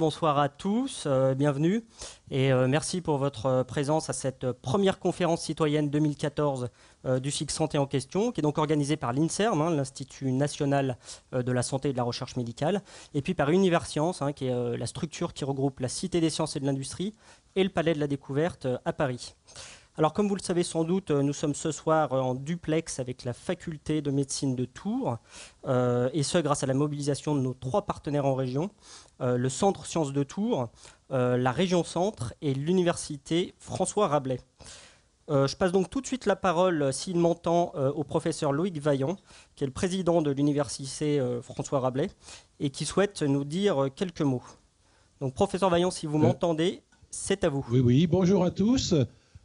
bonsoir à tous, bienvenue et merci pour votre présence à cette première conférence citoyenne 2014 du cycle Santé en question, qui est donc organisée par l'INSERM, l'Institut national de la santé et de la recherche médicale, et puis par Universcience, qui est la structure qui regroupe la Cité des sciences et de l'industrie et le Palais de la découverte à Paris. Alors, comme vous le savez sans doute, nous sommes ce soir en duplex avec la faculté de médecine de Tours, et ce grâce à la mobilisation de nos 3 partenaires en région, le Centre Sciences de Tours, la région Centre et l'Université François Rabelais. Je passe donc tout de suite la parole, s'il m'entend, au professeur Loïc Vaillant, qui est le président de l'Université François Rabelais, et qui souhaite nous dire quelques mots. Donc, professeur Vaillant, si vous m'entendez, c'est à vous. Oui, bonjour à tous.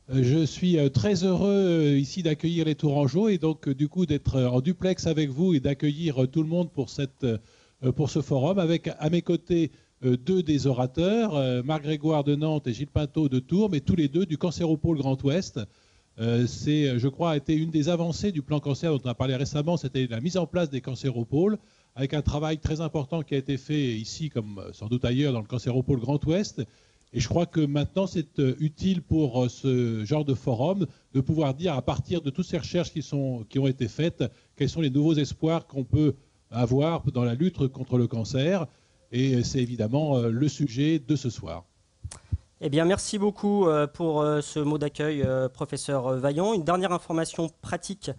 Je suis très heureux ici d'accueillir les Tourangeaux et donc du coup d'être en duplex avec vous et d'accueillir tout le monde pour ce forum avec à mes côtés 2 des orateurs, Marc Grégoire de Nantes et Gilles Pinto de Tours, mais tous les 2 du Cancéropôle Grand Ouest. C'est, je crois, a été une des avancées du plan cancer dont on a parlé récemment, c'était la mise en place des cancéropoles, avec un travail très important qui a été fait ici, comme sans doute ailleurs, dans le Cancéropôle Grand Ouest. Et je crois que maintenant, c'est utile pour ce genre de forum de pouvoir dire, à partir de toutes ces recherches qui ont été faites, quels sont les nouveaux espoirs qu'on peut avoir dans la lutte contre le cancer. Et c'est évidemment le sujet de ce soir. Eh bien, merci beaucoup pour ce mot d'accueil, professeur Vaillant. Une dernière information pratique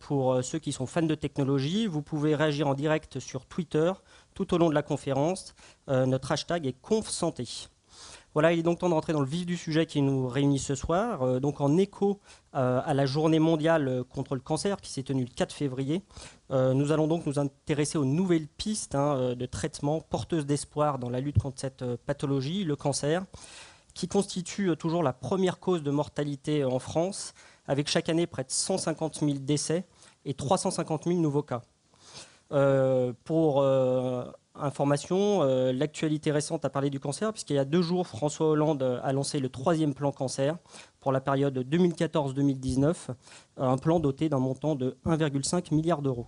pour ceux qui sont fans de technologie. Vous pouvez réagir en direct sur Twitter tout au long de la conférence. Notre hashtag est ConfSanté. Voilà, il est donc temps de rentrer dans le vif du sujet qui nous réunit ce soir. Donc en écho à la journée mondiale contre le cancer qui s'est tenue le 4 février, nous allons donc nous intéresser aux nouvelles pistes de traitement porteuses d'espoir dans la lutte contre cette pathologie, le cancer, qui constitue toujours la première cause de mortalité en France, avec chaque année près de 150 000 décès et 350 000 nouveaux cas. Pour information, l'actualité récente a parlé du cancer, puisqu'il y a 2 jours, François Hollande a lancé le 3e plan cancer pour la période 2014-2019, un plan doté d'un montant de 1,5 milliard d'euros.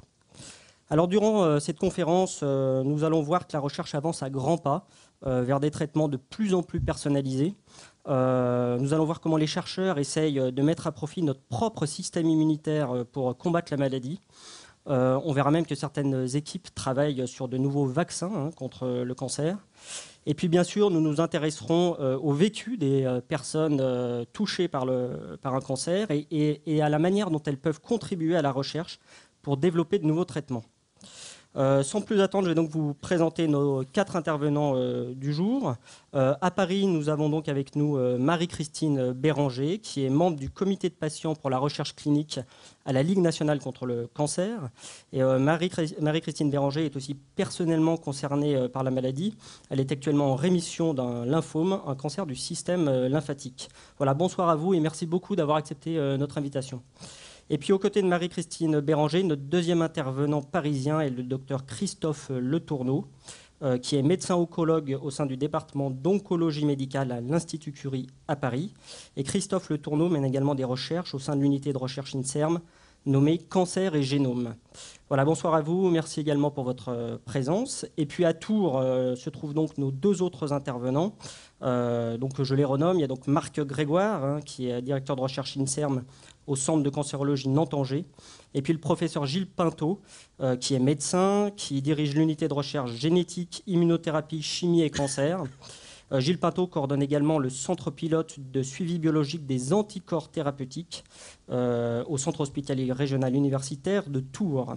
Alors durant cette conférence, nous allons voir que la recherche avance à grands pas vers des traitements de plus en plus personnalisés. Nous allons voir comment les chercheurs essayent de mettre à profit notre propre système immunitaire pour combattre la maladie. On verra même que certaines équipes travaillent sur de nouveaux vaccins contre le cancer. Et puis bien sûr, nous nous intéresserons au vécu des personnes touchées par un cancer et à la manière dont elles peuvent contribuer à la recherche pour développer de nouveaux traitements. Sans plus attendre, je vais donc vous présenter nos 4 intervenants du jour. À Paris, nous avons donc avec nous Marie-Christine Béranger, qui est membre du comité de patients pour la recherche clinique à la Ligue nationale contre le cancer. Et Marie-Christine Béranger est aussi personnellement concernée par la maladie. Elle est actuellement en rémission d'un lymphome, un cancer du système lymphatique. Voilà, bonsoir à vous et merci beaucoup d'avoir accepté notre invitation. Et puis aux côtés de Marie-Christine Béranger, notre 2e intervenant parisien est le docteur Christophe Letourneau, qui est médecin oncologue au sein du département d'oncologie médicale à l'Institut Curie à Paris. Et Christophe Letourneau mène également des recherches au sein de l'unité de recherche INSERM nommée Cancer et Génome. Voilà, bonsoir à vous, merci également pour votre présence. Et puis à Tours se trouvent donc nos 2 autres intervenants. Donc je les renomme, il y a donc Marc Grégoire, qui est directeur de recherche INSERM au centre de cancérologie Nantes-Angers, et puis le professeur Gilles Pinto, qui est médecin, qui dirige l'unité de recherche génétique, immunothérapie, chimie et cancer. Gilles Pinto coordonne également le centre pilote de suivi biologique des anticorps thérapeutiques au centre hospitalier régional universitaire de Tours.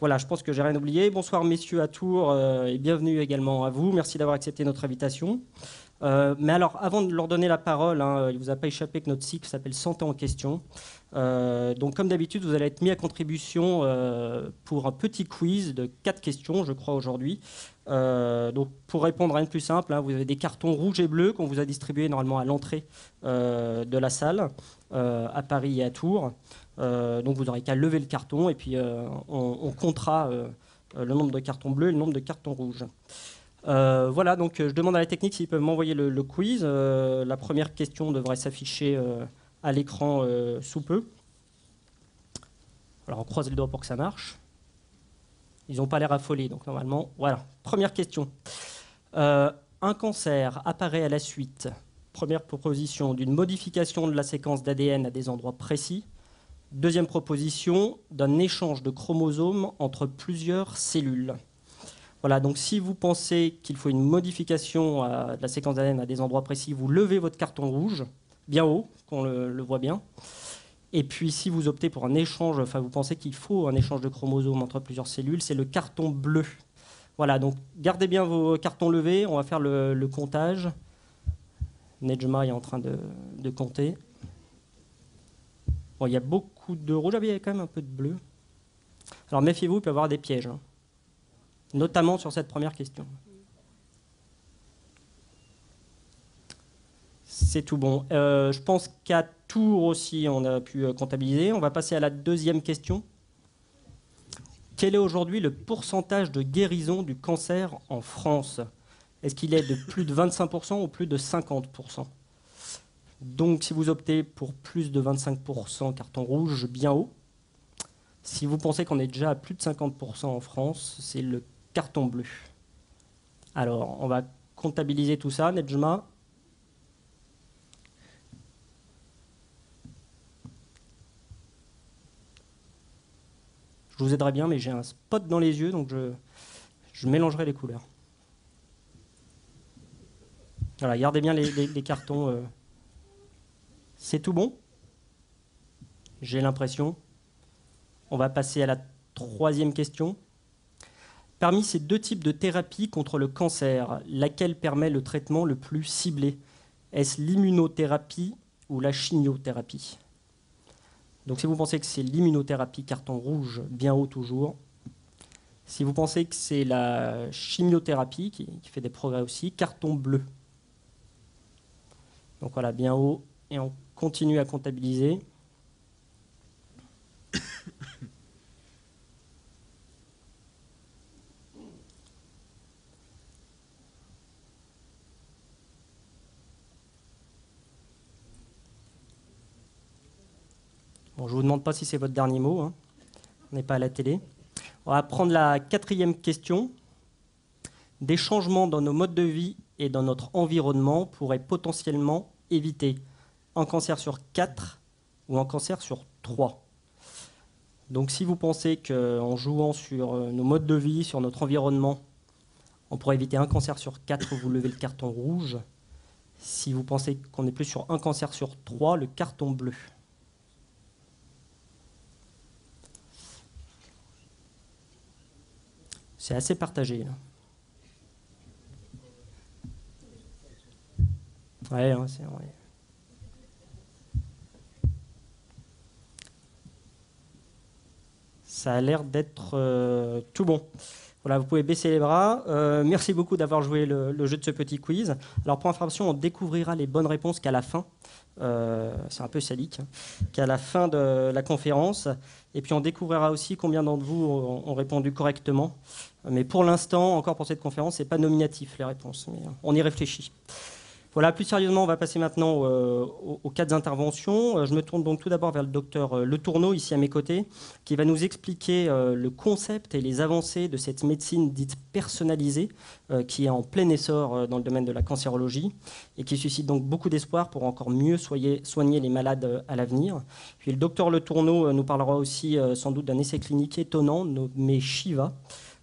Voilà, je pense que j'ai rien oublié. Bonsoir messieurs à Tours et bienvenue également à vous. Merci d'avoir accepté notre invitation. Mais alors, avant de leur donner la parole, il ne vous a pas échappé que notre cycle s'appelle Santé en question. Donc, comme d'habitude, vous allez être mis à contribution pour un petit quiz de 4 questions, je crois, aujourd'hui. Donc, pour répondre à une plus simple, vous avez des cartons rouges et bleus qu'on vous a distribués normalement à l'entrée de la salle, à Paris et à Tours. Donc, vous n'aurez qu'à lever le carton et puis on comptera le nombre de cartons bleus et le nombre de cartons rouges. Voilà, donc je demande à la technique s'ils peuvent m'envoyer le quiz. La première question devrait s'afficher à l'écran sous peu. Alors on croise les doigts pour que ça marche. Ils n'ont pas l'air affolés, donc normalement, voilà. Première question. Un cancer apparaît à la suite, première proposition, d'une modification de la séquence d'ADN à des endroits précis. Deuxième proposition, d'un échange de chromosomes entre plusieurs cellules. Voilà, donc si vous pensez qu'il faut une modification de la séquence d'ADN à des endroits précis, vous levez votre carton rouge, bien haut, qu'on le voit bien. Et puis si vous optez pour un échange, enfin vous pensez qu'il faut un échange de chromosomes entre plusieurs cellules, c'est le carton bleu. Voilà, donc gardez bien vos cartons levés, on va faire le comptage. Nejma est en train de compter. Bon, il y a beaucoup de rouge, il y a quand même un peu de bleu. Alors méfiez-vous, il peut y avoir des pièges, hein, notamment sur cette première question. C'est tout bon. Je pense qu'à Tours aussi, on a pu comptabiliser. On va passer à la deuxième question. Quel est aujourd'hui le pourcentage de guérison du cancer en France? Est-ce qu'il est de plus de 25% ou plus de 50%? Donc, si vous optez pour plus de 25%, carton rouge bien haut. Si vous pensez qu'on est déjà à plus de 50% en France, c'est le carton bleu. Alors, on va comptabiliser tout ça, Nejma. Je vous aiderai bien, mais j'ai un spot dans les yeux, donc je mélangerai les couleurs. Voilà, gardez bien les cartons. C'est tout bon? J'ai l'impression. On va passer à la troisième question. Parmi ces deux types de thérapie contre le cancer, laquelle permet le traitement le plus ciblé? Est-ce l'immunothérapie ou la chimiothérapie? Donc si vous pensez que c'est l'immunothérapie, carton rouge, bien haut toujours. Si vous pensez que c'est la chimiothérapie, qui fait des progrès aussi, carton bleu. Donc voilà, bien haut, et on continue à comptabiliser. Bon, je ne vous demande pas si c'est votre dernier mot, hein. On n'est pas à la télé. On va prendre la quatrième question. Des changements dans nos modes de vie et dans notre environnement pourraient potentiellement éviter un cancer sur 4 ou un cancer sur 3. Donc si vous pensez qu'en jouant sur nos modes de vie, sur notre environnement, on pourrait éviter un cancer sur 4, vous levez le carton rouge. Si vous pensez qu'on est plus sur un cancer sur 3, le carton bleu. C'est assez partagé, là. Ouais, hein, c'est vrai. Ça a l'air d'être tout bon. Voilà, vous pouvez baisser les bras. Merci beaucoup d'avoir joué le jeu de ce petit quiz. Alors pour information, on découvrira les bonnes réponses qu'à la fin. C'est un peu sadique, hein, qu'à la fin de la conférence. Et puis on découvrira aussi combien d'entre vous ont répondu correctement. Mais pour l'instant, encore pour cette conférence, ce n'est pas nominatif les réponses. Mais on y réfléchit. Voilà, plus sérieusement, on va passer maintenant aux 4 interventions. Je me tourne donc tout d'abord vers le docteur Le Tourneau, ici à mes côtés, qui va nous expliquer le concept et les avancées de cette médecine dite personnalisée, qui est en plein essor dans le domaine de la cancérologie et qui suscite donc beaucoup d'espoir pour encore mieux soigner les malades à l'avenir. Puis le docteur Le Tourneau nous parlera aussi sans doute d'un essai clinique étonnant nommé Shiva,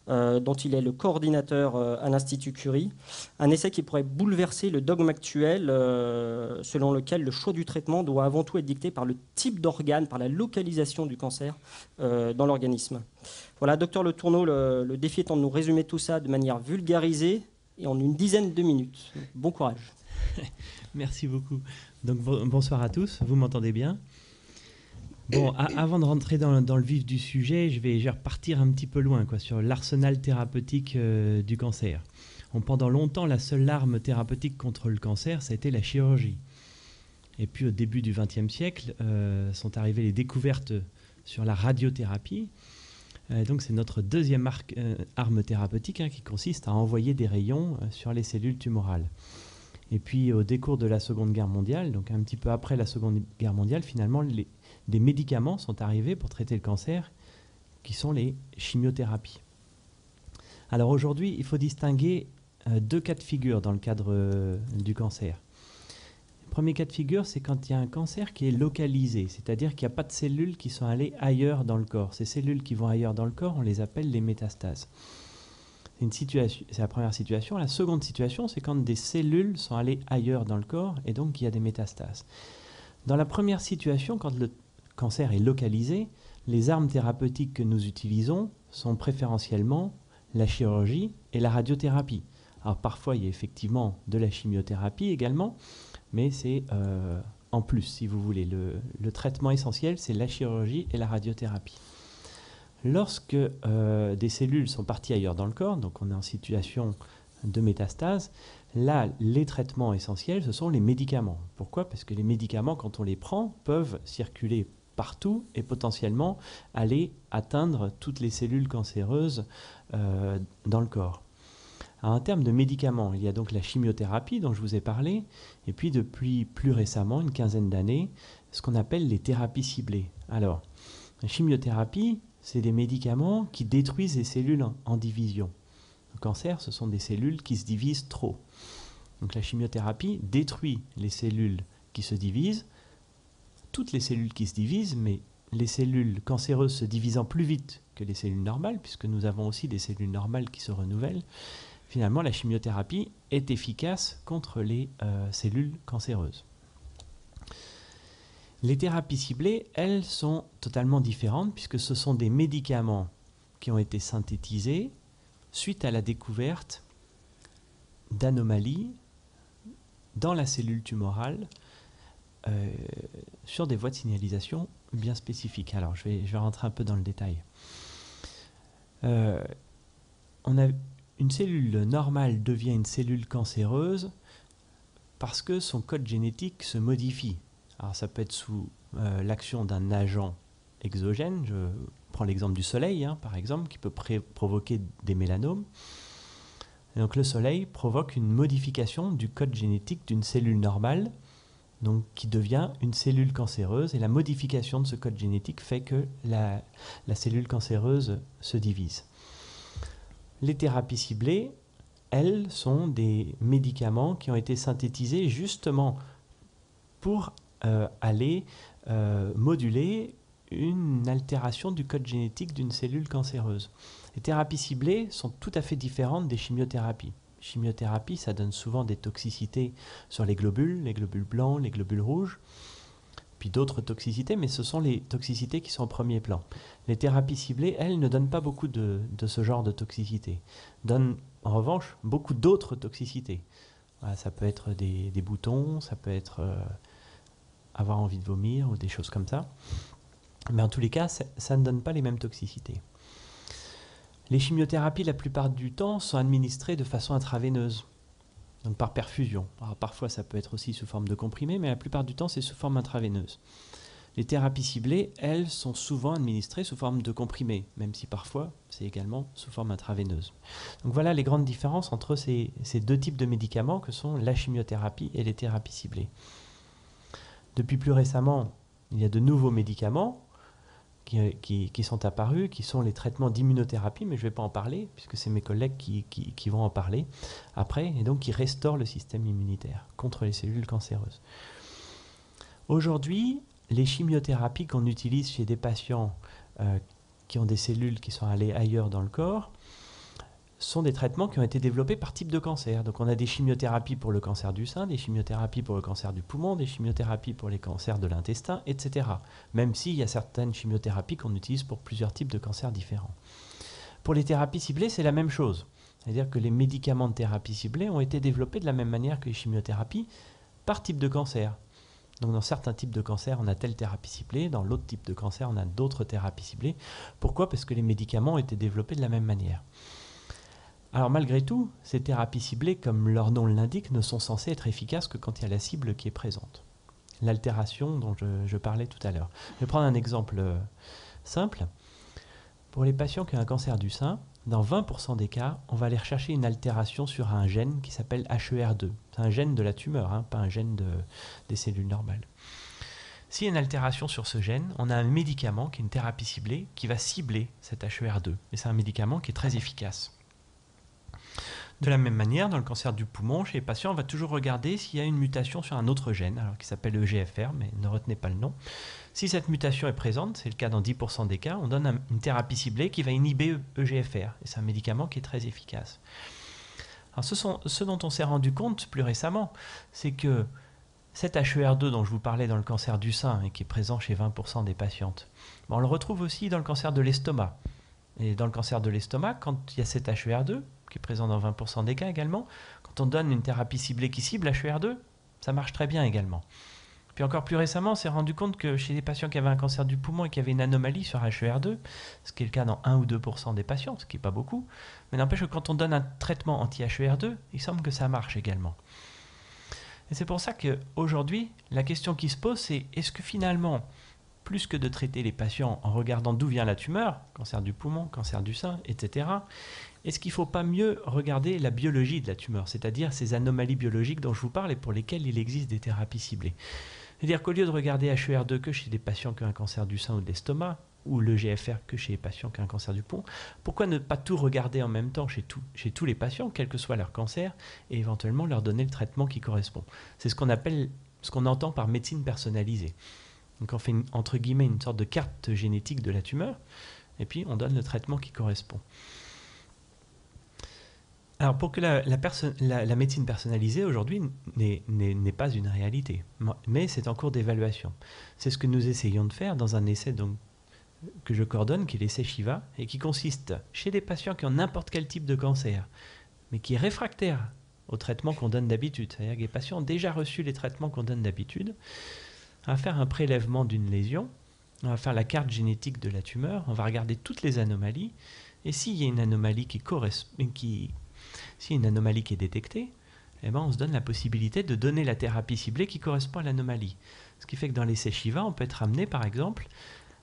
dont il est le coordinateur à l'Institut Curie. Un essai qui pourrait bouleverser le dogme actuel selon lequel le choix du traitement doit avant tout être dicté par le type d'organe, par la localisation du cancer dans l'organisme. Voilà, docteur Le Tourneau, le défi étant de nous résumer tout ça de manière vulgarisée et en une dizaine de minutes. Bon courage. Merci beaucoup. Donc bonsoir à tous, vous m'entendez bien? Bon, avant de rentrer dans le vif du sujet, je vais repartir un petit peu loin sur l'arsenal thérapeutique du cancer. Pendant longtemps, la seule arme thérapeutique contre le cancer, ça a été la chirurgie. Et puis au début du XXe siècle, sont arrivées les découvertes sur la radiothérapie. Donc c'est notre deuxième arme thérapeutique qui consiste à envoyer des rayons sur les cellules tumorales. Et puis au décours de la Seconde Guerre mondiale, donc un petit peu après la Seconde Guerre mondiale, finalement, des médicaments sont arrivés pour traiter le cancer, qui sont les chimiothérapies. Alors aujourd'hui, il faut distinguer deux cas de figure dans le cadre du cancer. Le premier cas de figure, c'est quand il y a un cancer qui est localisé, c'est-à-dire qu'il n'y a pas de cellules qui sont allées ailleurs dans le corps. Ces cellules qui vont ailleurs dans le corps, on les appelle les métastases. C'est la première situation. La seconde situation, c'est quand des cellules sont allées ailleurs dans le corps et donc il y a des métastases. Dans la première situation, quand le cancer est localisé, les armes thérapeutiques que nous utilisons sont préférentiellement la chirurgie et la radiothérapie. Alors parfois, il y a effectivement de la chimiothérapie également, mais c'est en plus, si vous voulez. Le traitement essentiel, c'est la chirurgie et la radiothérapie. Lorsque des cellules sont parties ailleurs dans le corps, donc on est en situation de métastase, là, les traitements essentiels, ce sont les médicaments. Pourquoi ? Parce que les médicaments, quand on les prend, peuvent circuler partout et potentiellement aller atteindre toutes les cellules cancéreuses dans le corps. Alors, en termes de médicaments, il y a donc la chimiothérapie dont je vous ai parlé, et puis depuis plus récemment, une quinzaine d'années, ce qu'on appelle les thérapies ciblées. Alors, la chimiothérapie, c'est des médicaments qui détruisent les cellules en division. Le cancer, ce sont des cellules qui se divisent trop. Donc la chimiothérapie détruit les cellules qui se divisent, toutes les cellules qui se divisent, mais les cellules cancéreuses se divisant plus vite que les cellules normales, puisque nous avons aussi des cellules normales qui se renouvellent. Finalement, la chimiothérapie est efficace contre les cellules cancéreuses. Les thérapies ciblées, elles, sont totalement différentes, puisque ce sont des médicaments qui ont été synthétisés suite à la découverte d'anomalies dans la cellule tumorale sur des voies de signalisation bien spécifiques. Alors, je vais rentrer un peu dans le détail. Une cellule normale devient une cellule cancéreuse parce que son code génétique se modifie. Alors, ça peut être sous l'action d'un agent exogène. Je prends l'exemple du soleil, par exemple, qui peut provoquer des mélanomes. Et donc, le soleil provoque une modification du code génétique d'une cellule normale, donc qui devient une cellule cancéreuse, et la modification de ce code génétique fait que la cellule cancéreuse se divise. Les thérapies ciblées, elles, sont des médicaments qui ont été synthétisés justement pour aller moduler une altération du code génétique d'une cellule cancéreuse. Les thérapies ciblées sont tout à fait différentes des chimiothérapies. Chimiothérapie, ça donne souvent des toxicités sur les globules blancs, les globules rouges, puis d'autres toxicités, mais ce sont les toxicités qui sont au premier plan. Les thérapies ciblées, elles, ne donnent pas beaucoup de ce genre de toxicité. Donnent en revanche beaucoup d'autres toxicités. Voilà, ça peut être des boutons, ça peut être avoir envie de vomir ou des choses comme ça. Mais en tous les cas, ça ne donne pas les mêmes toxicités. Les chimiothérapies, la plupart du temps, sont administrées de façon intraveineuse, donc par perfusion. Alors, parfois, ça peut être aussi sous forme de comprimé, mais la plupart du temps, c'est sous forme intraveineuse. Les thérapies ciblées, elles, sont souvent administrées sous forme de comprimé, même si parfois, c'est également sous forme intraveineuse. Donc voilà les grandes différences entre ces deux types de médicaments que sont la chimiothérapie et les thérapies ciblées. Depuis plus récemment, il y a de nouveaux médicaments qui sont apparus, qui sont les traitements d'immunothérapie, mais je ne vais pas en parler, puisque c'est mes collègues qui vont en parler après, et donc qui restaurent le système immunitaire contre les cellules cancéreuses. Aujourd'hui, les chimiothérapies qu'on utilise chez des patients qui ont des cellules qui sont allées ailleurs dans le corps sont des traitements qui ont été développés par type de cancer. Donc on a des chimiothérapies pour le cancer du sein, des chimiothérapies pour le cancer du poumon, des chimiothérapies pour les cancers de l'intestin, etc. Même s'il y a certaines chimiothérapies qu'on utilise pour plusieurs types de cancers différents. Pour les thérapies ciblées, c'est la même chose. C'est-à-dire que les médicaments de thérapie ciblée ont été développés de la même manière que les chimiothérapies par type de cancer. Donc dans certains types de cancers, on a telle thérapie ciblée, dans l'autre type de cancer, on a d'autres thérapies ciblées. Pourquoi ? Parce que les médicaments ont été développés de la même manière. Alors malgré tout, ces thérapies ciblées, comme leur nom l'indique, ne sont censées être efficaces que quand il y a la cible qui est présente. L'altération dont je parlais tout à l'heure. Je vais prendre un exemple simple. Pour les patients qui ont un cancer du sein, dans 20% des cas, on va aller rechercher une altération sur un gène qui s'appelle HER2. C'est un gène de la tumeur, pas un gène des cellules normales. S'il y a une altération sur ce gène, on a un médicament qui est une thérapie ciblée qui va cibler cet HER2. Et c'est un médicament qui est très efficace. De la même manière, dans le cancer du poumon, chez les patients, on va toujours regarder s'il y a une mutation sur un autre gène, alors qui s'appelle EGFR, mais ne retenez pas le nom. Si cette mutation est présente, c'est le cas dans 10% des cas, on donne une thérapie ciblée qui va inhiber EGFR. Et c'est un médicament qui est très efficace. Alors ce dont on s'est rendu compte plus récemment, c'est que cet HER2 dont je vous parlais dans le cancer du sein et qui est présent chez 20% des patientes, on le retrouve aussi dans le cancer de l'estomac. Et dans le cancer de l'estomac, quand il y a cet HER2, qui est présent dans 20% des cas également, quand on donne une thérapie ciblée qui cible HER2, ça marche très bien également. Puis encore plus récemment, on s'est rendu compte que chez des patients qui avaient un cancer du poumon et qui avaient une anomalie sur HER2, ce qui est le cas dans 1 ou 2% des patients, ce qui n'est pas beaucoup, mais n'empêche que quand on donne un traitement anti-HER2, il semble que ça marche également. Et c'est pour ça qu'aujourd'hui, la question qui se pose, c'est est-ce que finalement, plus que de traiter les patients en regardant d'où vient la tumeur, cancer du poumon, cancer du sein, etc., est-ce qu'il ne faut pas mieux regarder la biologie de la tumeur, c'est-à-dire ces anomalies biologiques dont je vous parle et pour lesquelles il existe des thérapies ciblées? C'est-à-dire qu'au lieu de regarder HER2 que chez des patients qui ont un cancer du sein ou de l'estomac, ou le GFR que chez les patients qui ont un cancer du poumon, pourquoi ne pas tout regarder en même temps chez tous les patients, quel que soit leur cancer, et éventuellement leur donner le traitement qui correspond? C'est ce qu'on entend par médecine personnalisée. Donc on fait entre guillemets une sorte de carte génétique de la tumeur, et puis on donne le traitement qui correspond. Alors pour que la médecine personnalisée aujourd'hui n'est pas une réalité, mais c'est en cours d'évaluation. C'est ce que nous essayons de faire dans un essai que je coordonne, qui est l'essai Shiva, et qui consiste chez des patients qui ont n'importe quel type de cancer, mais qui est réfractaire au traitement qu'on donne d'habitude. C'est-à-dire que les patients ont déjà reçu les traitements qu'on donne d'habitude. On va faire un prélèvement d'une lésion, on va faire la carte génétique de la tumeur, on va regarder toutes les anomalies, et s'il y a une anomalie si une anomalie qui est détectée, eh ben on se donne la possibilité de donner la thérapie ciblée qui correspond à l'anomalie. Ce qui fait que dans l'essai Shiva, on peut être amené, par exemple,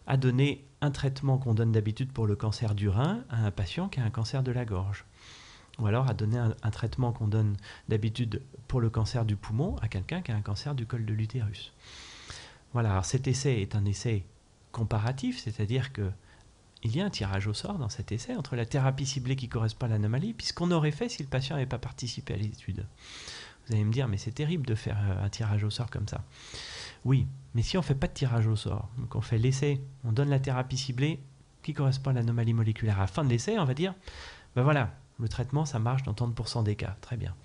à donner un traitement qu'on donne d'habitude pour le cancer du rein à un patient qui a un cancer de la gorge. Ou alors à donner un traitement qu'on donne d'habitude pour le cancer du poumon à quelqu'un qui a un cancer du col de l'utérus. Voilà, alors cet essai est un essai comparatif, c'est-à-dire que il y a un tirage au sort dans cet essai entre la thérapie ciblée qui correspond à l'anomalie, puisqu'on aurait fait si le patient n'avait pas participé à l'étude. Vous allez me dire, mais c'est terrible de faire un tirage au sort comme ça. Oui, mais si on ne fait pas de tirage au sort, donc on fait l'essai, on donne la thérapie ciblée qui correspond à l'anomalie moléculaire. À la fin de l'essai, on va dire, ben voilà, le traitement, ça marche dans tant de pourcents des cas, très bien.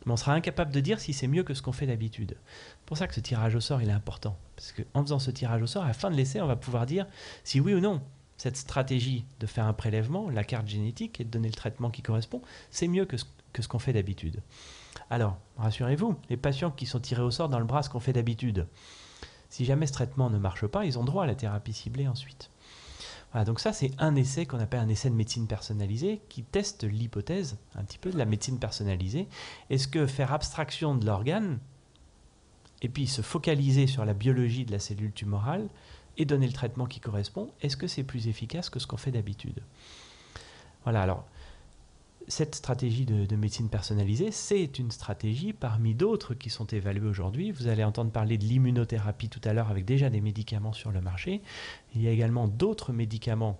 Mais on sera incapable de dire si c'est mieux que ce qu'on fait d'habitude. C'est pour ça que ce tirage au sort, il est important. Parce qu'en faisant ce tirage au sort, à la fin de l'essai, on va pouvoir dire si oui ou non, cette stratégie de faire un prélèvement, la carte génétique, et de donner le traitement qui correspond, c'est mieux que ce qu'on fait d'habitude. Alors, rassurez-vous, les patients qui sont tirés au sort dans le bras, ce qu'on fait d'habitude, si jamais ce traitement ne marche pas, ils ont droit à la thérapie ciblée ensuite. Voilà, donc ça, c'est un essai qu'on appelle un essai de médecine personnalisée qui teste l'hypothèse un petit peu de la médecine personnalisée. Est-ce que faire abstraction de l'organe et puis se focaliser sur la biologie de la cellule tumorale et donner le traitement qui correspond, est-ce que c'est plus efficace que ce qu'on fait d'habitude? Voilà, alors, cette stratégie de médecine personnalisée, c'est une stratégie parmi d'autres qui sont évaluées aujourd'hui. Vous allez entendre parler de l'immunothérapie tout à l'heure avec déjà des médicaments sur le marché. Il y a également d'autres médicaments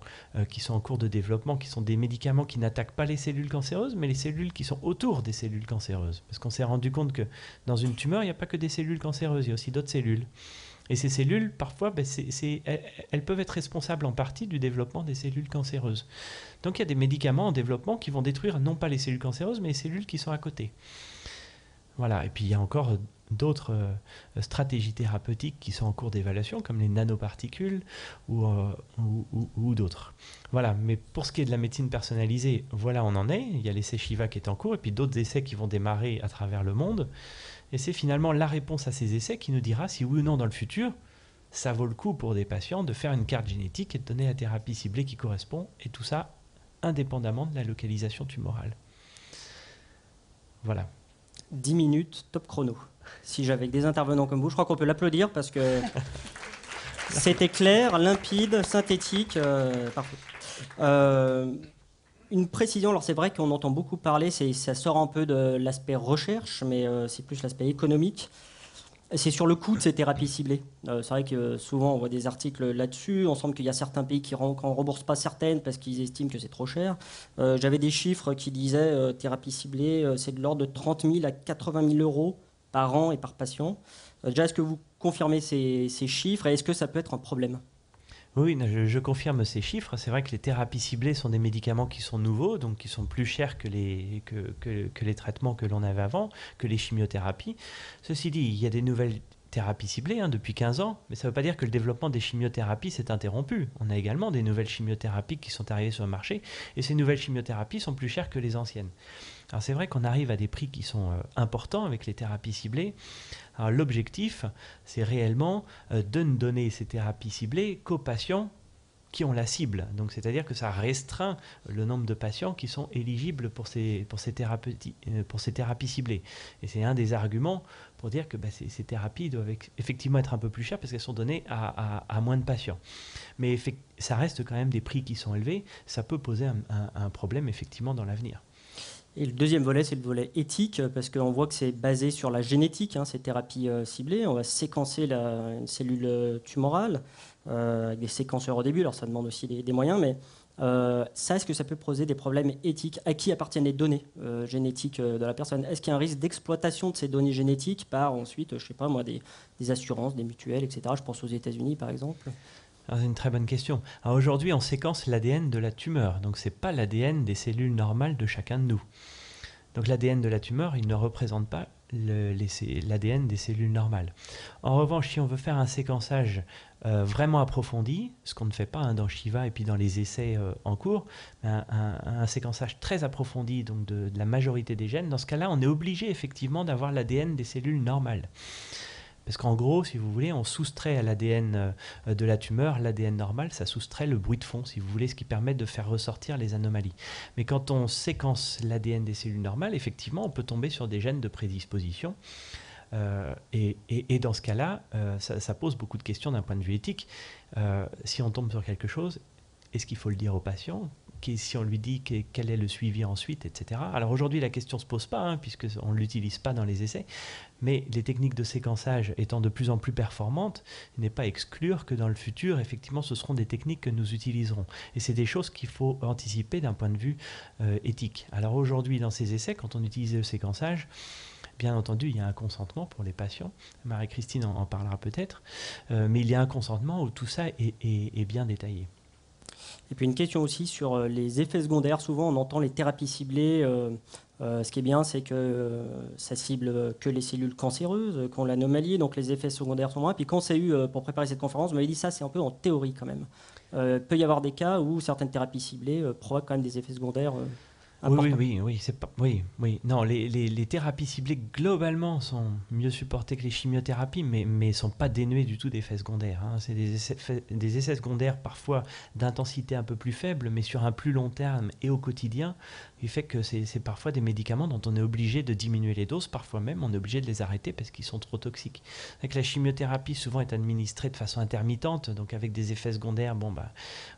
qui sont en cours de développement, qui sont des médicaments qui n'attaquent pas les cellules cancéreuses, mais les cellules qui sont autour des cellules cancéreuses. Parce qu'on s'est rendu compte que dans une tumeur, il n'y a pas que des cellules cancéreuses, il y a aussi d'autres cellules. Et ces cellules, parfois, elles peuvent être responsables en partie du développement des cellules cancéreuses. Donc il y a des médicaments en développement qui vont détruire non pas les cellules cancéreuses, mais les cellules qui sont à côté. Voilà, et puis il y a encore d'autres stratégies thérapeutiques qui sont en cours d'évaluation, comme les nanoparticules ou d'autres. Voilà, mais pour ce qui est de la médecine personnalisée, voilà, on en est. Il y a l'essai Shiva qui est en cours, et puis d'autres essais qui vont démarrer à travers le monde. Et c'est finalement la réponse à ces essais qui nous dira si oui ou non dans le futur, ça vaut le coup pour des patients de faire une carte génétique et de donner la thérapie ciblée qui correspond, et tout ça indépendamment de la localisation tumorale. Voilà. 10 minutes, top chrono. Si j'avais des intervenants comme vous, je crois qu'on peut l'applaudir parce que c'était clair, limpide, synthétique, parfait. Une précision, alors c'est vrai qu'on entend beaucoup parler, ça sort un peu de l'aspect recherche, mais c'est plus l'aspect économique. C'est sur le coût de ces thérapies ciblées. C'est vrai que souvent on voit des articles là-dessus. On semble qu'il y a certains pays qui n'en remboursent pas certaines parce qu'ils estiment que c'est trop cher. J'avais des chiffres qui disaient thérapie ciblée, c'est de l'ordre de 30 000 à 80 000 euros par an et par patient. Déjà, est-ce que vous confirmez ces chiffres et est-ce que ça peut être un problème ? Oui, je confirme ces chiffres. C'est vrai que les thérapies ciblées sont des médicaments qui sont nouveaux, donc qui sont plus chers que les traitements que l'on avait avant, que les chimiothérapies. Ceci dit, il y a des nouvelles thérapies ciblées depuis 15 ans, mais ça ne veut pas dire que le développement des chimiothérapies s'est interrompu. On a également des nouvelles chimiothérapies qui sont arrivées sur le marché, et ces nouvelles chimiothérapies sont plus chères que les anciennes. Alors c'est vrai qu'on arrive à des prix qui sont importants avec les thérapies ciblées. Alors l'objectif, c'est réellement de ne donner ces thérapies ciblées qu'aux patients qui ont la cible. Donc c'est-à-dire que ça restreint le nombre de patients qui sont éligibles pour ces thérapies ciblées. Et c'est un des arguments pour dire que ces thérapies doivent effectivement être un peu plus chères parce qu'elles sont données à moins de patients. Mais ça reste quand même des prix qui sont élevés. Ça peut poser un problème effectivement dans l'avenir. Et le deuxième volet, c'est le volet éthique, parce qu'on voit que c'est basé sur la génétique, ces thérapies ciblées. On va séquencer une cellule tumorale avec des séquenceurs au début, alors ça demande aussi des moyens, mais ça, est-ce que ça peut poser des problèmes éthiques ? À qui appartiennent les données génétiques de la personne ? Est-ce qu'il y a un risque d'exploitation de ces données génétiques par ensuite, je sais pas moi, des assurances, des mutuelles, etc. Je pense aux États-Unis, par exemple. C'est une très bonne question. Alors aujourd'hui, on séquence l'ADN de la tumeur. Donc ce n'est pas l'ADN des cellules normales de chacun de nous. Donc l'ADN de la tumeur, il ne représente pas l'ADN des cellules normales. En revanche, si on veut faire un séquençage vraiment approfondi, ce qu'on ne fait pas dans Shiva et puis dans les essais en cours, un séquençage très approfondi donc de la majorité des gènes, dans ce cas-là, on est obligé effectivement d'avoir l'ADN des cellules normales. Parce qu'en gros, si vous voulez, on soustrait à l'ADN de la tumeur, l'ADN normal, ça soustrait le bruit de fond, si vous voulez, ce qui permet de faire ressortir les anomalies. Mais quand on séquence l'ADN des cellules normales, effectivement, on peut tomber sur des gènes de prédisposition. Et dans ce cas-là, ça pose beaucoup de questions d'un point de vue éthique. Si on tombe sur quelque chose, est-ce qu'il faut le dire au patient ? Si on lui dit quel est le suivi ensuite, etc. Alors aujourd'hui, la question ne se pose pas, puisqu'on ne l'utilise pas dans les essais, mais les techniques de séquençage étant de plus en plus performantes, il n'est pas à exclure que dans le futur, effectivement, ce seront des techniques que nous utiliserons. Et c'est des choses qu'il faut anticiper d'un point de vue éthique. Alors aujourd'hui, dans ces essais, quand on utilise le séquençage, bien entendu, il y a un consentement pour les patients. Marie-Christine en parlera peut-être, mais il y a un consentement où tout ça est bien détaillé. Et puis une question aussi sur les effets secondaires. Souvent, on entend les thérapies ciblées. Ce qui est bien, c'est que ça cible que les cellules cancéreuses, qui ont l'anomalie, donc les effets secondaires sont moins. Puis quand on s'est eu pour préparer cette conférence, on m'avait dit ça, c'est un peu en théorie quand même. Peut y avoir des cas où certaines thérapies ciblées provoquent quand même des effets secondaires importants. Oui. Non, les thérapies ciblées globalement sont mieux supportées que les chimiothérapies, mais ne sont pas dénuées du tout d'effets secondaires. C'est des essais secondaires parfois d'intensité un peu plus faible, mais sur un plus long terme et au quotidien, qui fait que c'est parfois des médicaments dont on est obligé de diminuer les doses, parfois même on est obligé de les arrêter parce qu'ils sont trop toxiques. Avec la chimiothérapie, souvent est administrée de façon intermittente, donc avec des effets secondaires,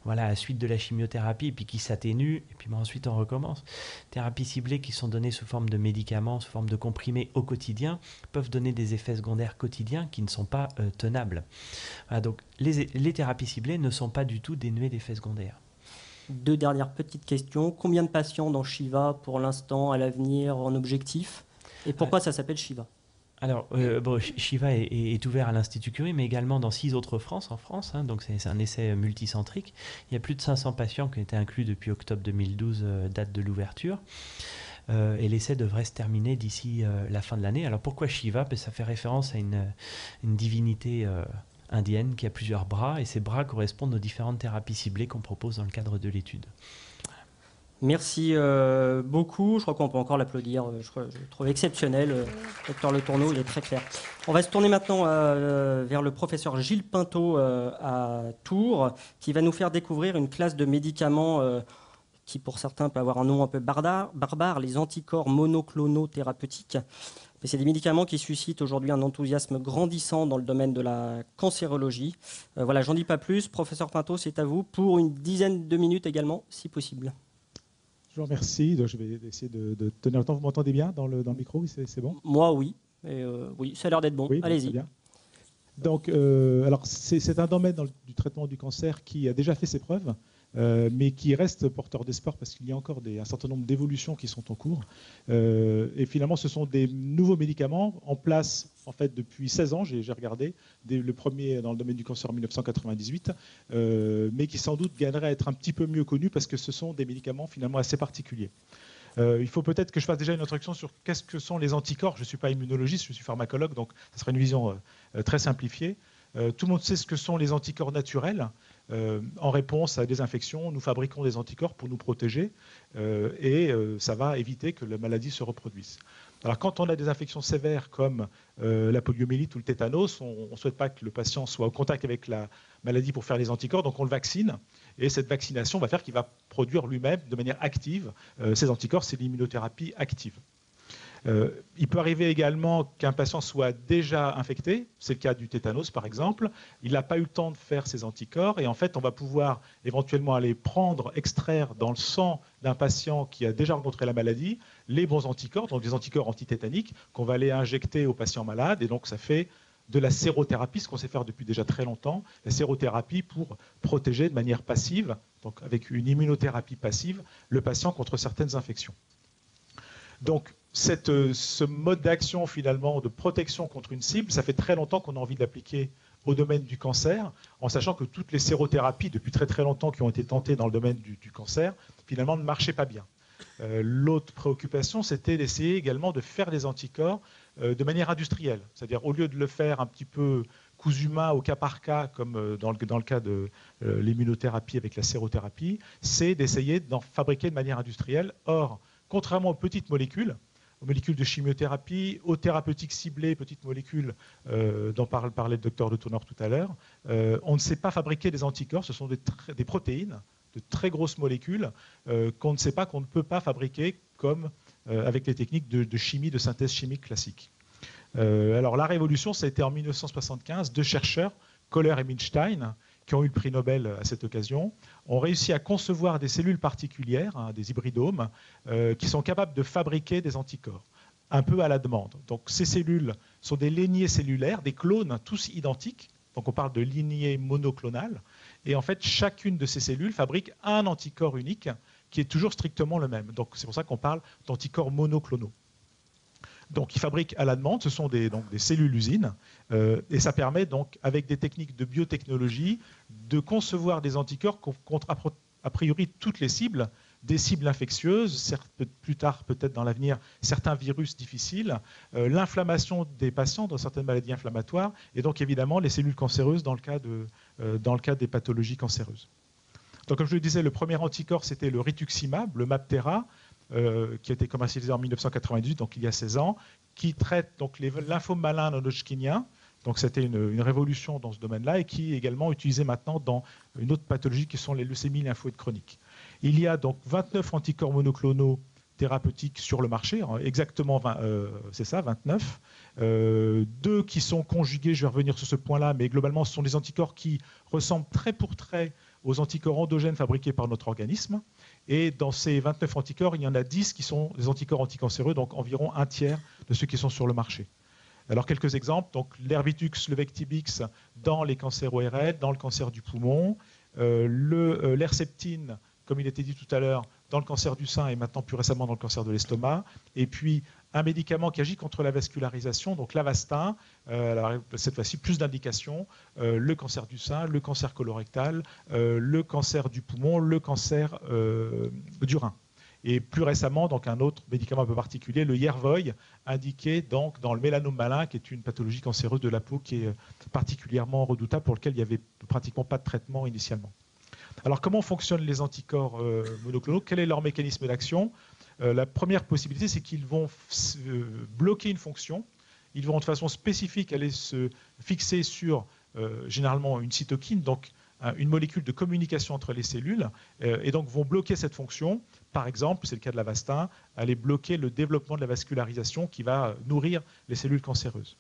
à la suite de la chimiothérapie, puis qui s'atténuent, et puis ensuite on recommence. Thérapies ciblées qui sont données sous forme de médicaments, sous forme de comprimés au quotidien, peuvent donner des effets secondaires quotidiens qui ne sont pas tenables. Voilà, donc les thérapies ciblées ne sont pas du tout dénuées d'effets secondaires. Deux dernières petites questions. Combien de patients dans Shiva pour l'instant, à l'avenir, en objectif ? Et pourquoi ça s'appelle Shiva ? Alors, Shiva est ouvert à l'Institut Curie, mais également dans 6 autres en France, donc c'est un essai multicentrique. Il y a plus de 500 patients qui ont été inclus depuis octobre 2012, date de l'ouverture. Et l'essai devrait se terminer d'ici la fin de l'année. Alors pourquoi Shiva ? Parce que ça fait référence à une divinité indienne qui a plusieurs bras, et ces bras correspondent aux différentes thérapies ciblées qu'on propose dans le cadre de l'étude. Merci beaucoup. Je crois qu'on peut encore l'applaudir. Je trouve exceptionnel. Docteur Le Tourneau, il est très clair. On va se tourner maintenant vers le professeur Gilles Pinto à Tours, qui va nous faire découvrir une classe de médicaments qui, pour certains, peut avoir un nom un peu barbare, les anticorps monoclonaux thérapeutiques. Mais c'est des médicaments qui suscitent aujourd'hui un enthousiasme grandissant dans le domaine de la cancérologie. Voilà, j'en dis pas plus. Professeur Pinto, c'est à vous pour une dizaine de minutes également, si possible. Je vous remercie. Donc, je vais essayer de tenir le temps. Vous m'entendez bien dans le micro ? C'est bon ? Moi, oui. Et, oui, ça a l'air d'être bon. Oui, très Allez-y. bien. Donc, alors c'est un domaine du traitement du cancer qui a déjà fait ses preuves, mais qui reste porteur d'espoir parce qu'il y a encore un certain nombre d'évolutions qui sont en cours. Et finalement, ce sont des nouveaux médicaments en place en fait depuis 16 ans. J'ai regardé le premier dans le domaine du cancer en 1998, mais qui sans doute gagneraient à être un petit peu mieux connus parce que ce sont des médicaments finalement assez particuliers. Il faut peut-être que je fasse déjà une introduction sur qu'est-ce que sont les anticorps. Je ne suis pas immunologiste, je suis pharmacologue, donc ce sera une vision très simplifiée. Tout le monde sait ce que sont les anticorps naturels. En réponse à des infections, nous fabriquons des anticorps pour nous protéger et ça va éviter que la maladie se reproduise. Alors quand on a des infections sévères comme la poliomyélite ou le tétanos, on ne souhaite pas que le patient soit au contact avec la maladie pour faire les anticorps, donc on le vaccine. Et cette vaccination va faire qu'il va produire lui-même de manière active ces anticorps, c'est l'immunothérapie active. Il peut arriver également qu'un patient soit déjà infecté, c'est le cas du tétanos par exemple, il n'a pas eu le temps de faire ses anticorps et en fait on va pouvoir éventuellement aller extraire dans le sang d'un patient qui a déjà rencontré la maladie les bons anticorps, donc des anticorps antitétaniques qu'on va aller injecter au patient malade et donc ça fait de la sérothérapie, ce qu'on sait faire depuis déjà très longtemps, la sérothérapie pour protéger de manière passive, donc avec une immunothérapie passive, le patient contre certaines infections. Donc, ce mode d'action finalement de protection contre une cible, ça fait très longtemps qu'on a envie de l'appliquer au domaine du cancer, en sachant que toutes les sérothérapies depuis très très longtemps qui ont été tentées dans le domaine du cancer, finalement ne marchaient pas bien. L'autre préoccupation, c'était d'essayer également de faire des anticorps de manière industrielle, c'est-à-dire au lieu de le faire un petit peu cousu main au cas par cas, comme dans le cas de l'immunothérapie avec la sérothérapie, c'est d'essayer d'en fabriquer de manière industrielle. Or, contrairement aux petites molécules de chimiothérapie, aux thérapeutiques ciblées, petites molécules dont parlait le docteur de Tourneur tout à l'heure, on ne sait pas fabriquer des anticorps, ce sont des protéines, de très grosses molécules qu'on ne sait pas, qu'on ne peut pas fabriquer comme avec les techniques de chimie, de synthèse chimique classique. Alors la révolution, ça a été en 1975, deux chercheurs, Kohler et Milstein, qui ont eu le prix Nobel à cette occasion, ont réussi à concevoir des cellules particulières, des hybridomes, qui sont capables de fabriquer des anticorps, un peu à la demande. Donc ces cellules sont des lignées cellulaires, des clones tous identiques, donc on parle de lignées monoclonales, et en fait chacune de ces cellules fabrique un anticorps unique qui est toujours strictement le même. Donc c'est pour ça qu'on parle d'anticorps monoclonaux. Donc, ils fabriquent à la demande, ce sont des cellules-usines, et ça permet donc, avec des techniques de biotechnologie, de concevoir des anticorps contre a priori toutes les cibles, des cibles infectieuses, plus tard peut-être dans l'avenir, certains virus difficiles, l'inflammation des patients dans certaines maladies inflammatoires, et donc évidemment les cellules cancéreuses dans le cas des pathologies cancéreuses. Donc, comme je le disais, le premier anticorps, c'était le rituximab, le MabThera, qui a été commercialisé en 1998, donc il y a 16 ans, qui traite donc les lymphomes malins non-hodgkiniens. Donc c'était une révolution dans ce domaine-là et qui est également utilisé maintenant dans une autre pathologie qui sont les leucémies lymphoïdes chroniques. Il y a donc 29 anticorps monoclonaux thérapeutiques sur le marché, exactement 29. Deux qui sont conjugués, je vais revenir sur ce point-là, mais globalement ce sont des anticorps qui ressemblent trait pour trait aux anticorps endogènes fabriqués par notre organisme. Et dans ces 29 anticorps, il y en a 10 qui sont des anticorps anticancéreux, donc environ un tiers de ceux qui sont sur le marché. Alors quelques exemples, donc l'Erbitux, le Vectibix dans les cancers ORL, dans le cancer du poumon, l'Herceptine, comme il était dit tout à l'heure, dans le cancer du sein et maintenant plus récemment dans le cancer de l'estomac, et puis un médicament qui agit contre la vascularisation, donc l'Avastin, alors cette fois-ci plus d'indications, le cancer du sein, le cancer colorectal, le cancer du poumon, le cancer du rein. Et plus récemment, donc un autre médicament un peu particulier, le Yervoy, indiqué donc dans le mélanome malin, qui est une pathologie cancéreuse de la peau qui est particulièrement redoutable, pour lequel il n'y avait pratiquement pas de traitement initialement. Alors comment fonctionnent les anticorps monoclonaux? Quel est leur mécanisme d'action? La première possibilité, c'est qu'ils vont bloquer une fonction. Ils vont de façon spécifique aller se fixer sur généralement une cytokine, donc une molécule de communication entre les cellules, et donc vont bloquer cette fonction. Par exemple, c'est le cas de l'Avastin, aller bloquer le développement de la vascularisation qui va nourrir les cellules cancéreuses.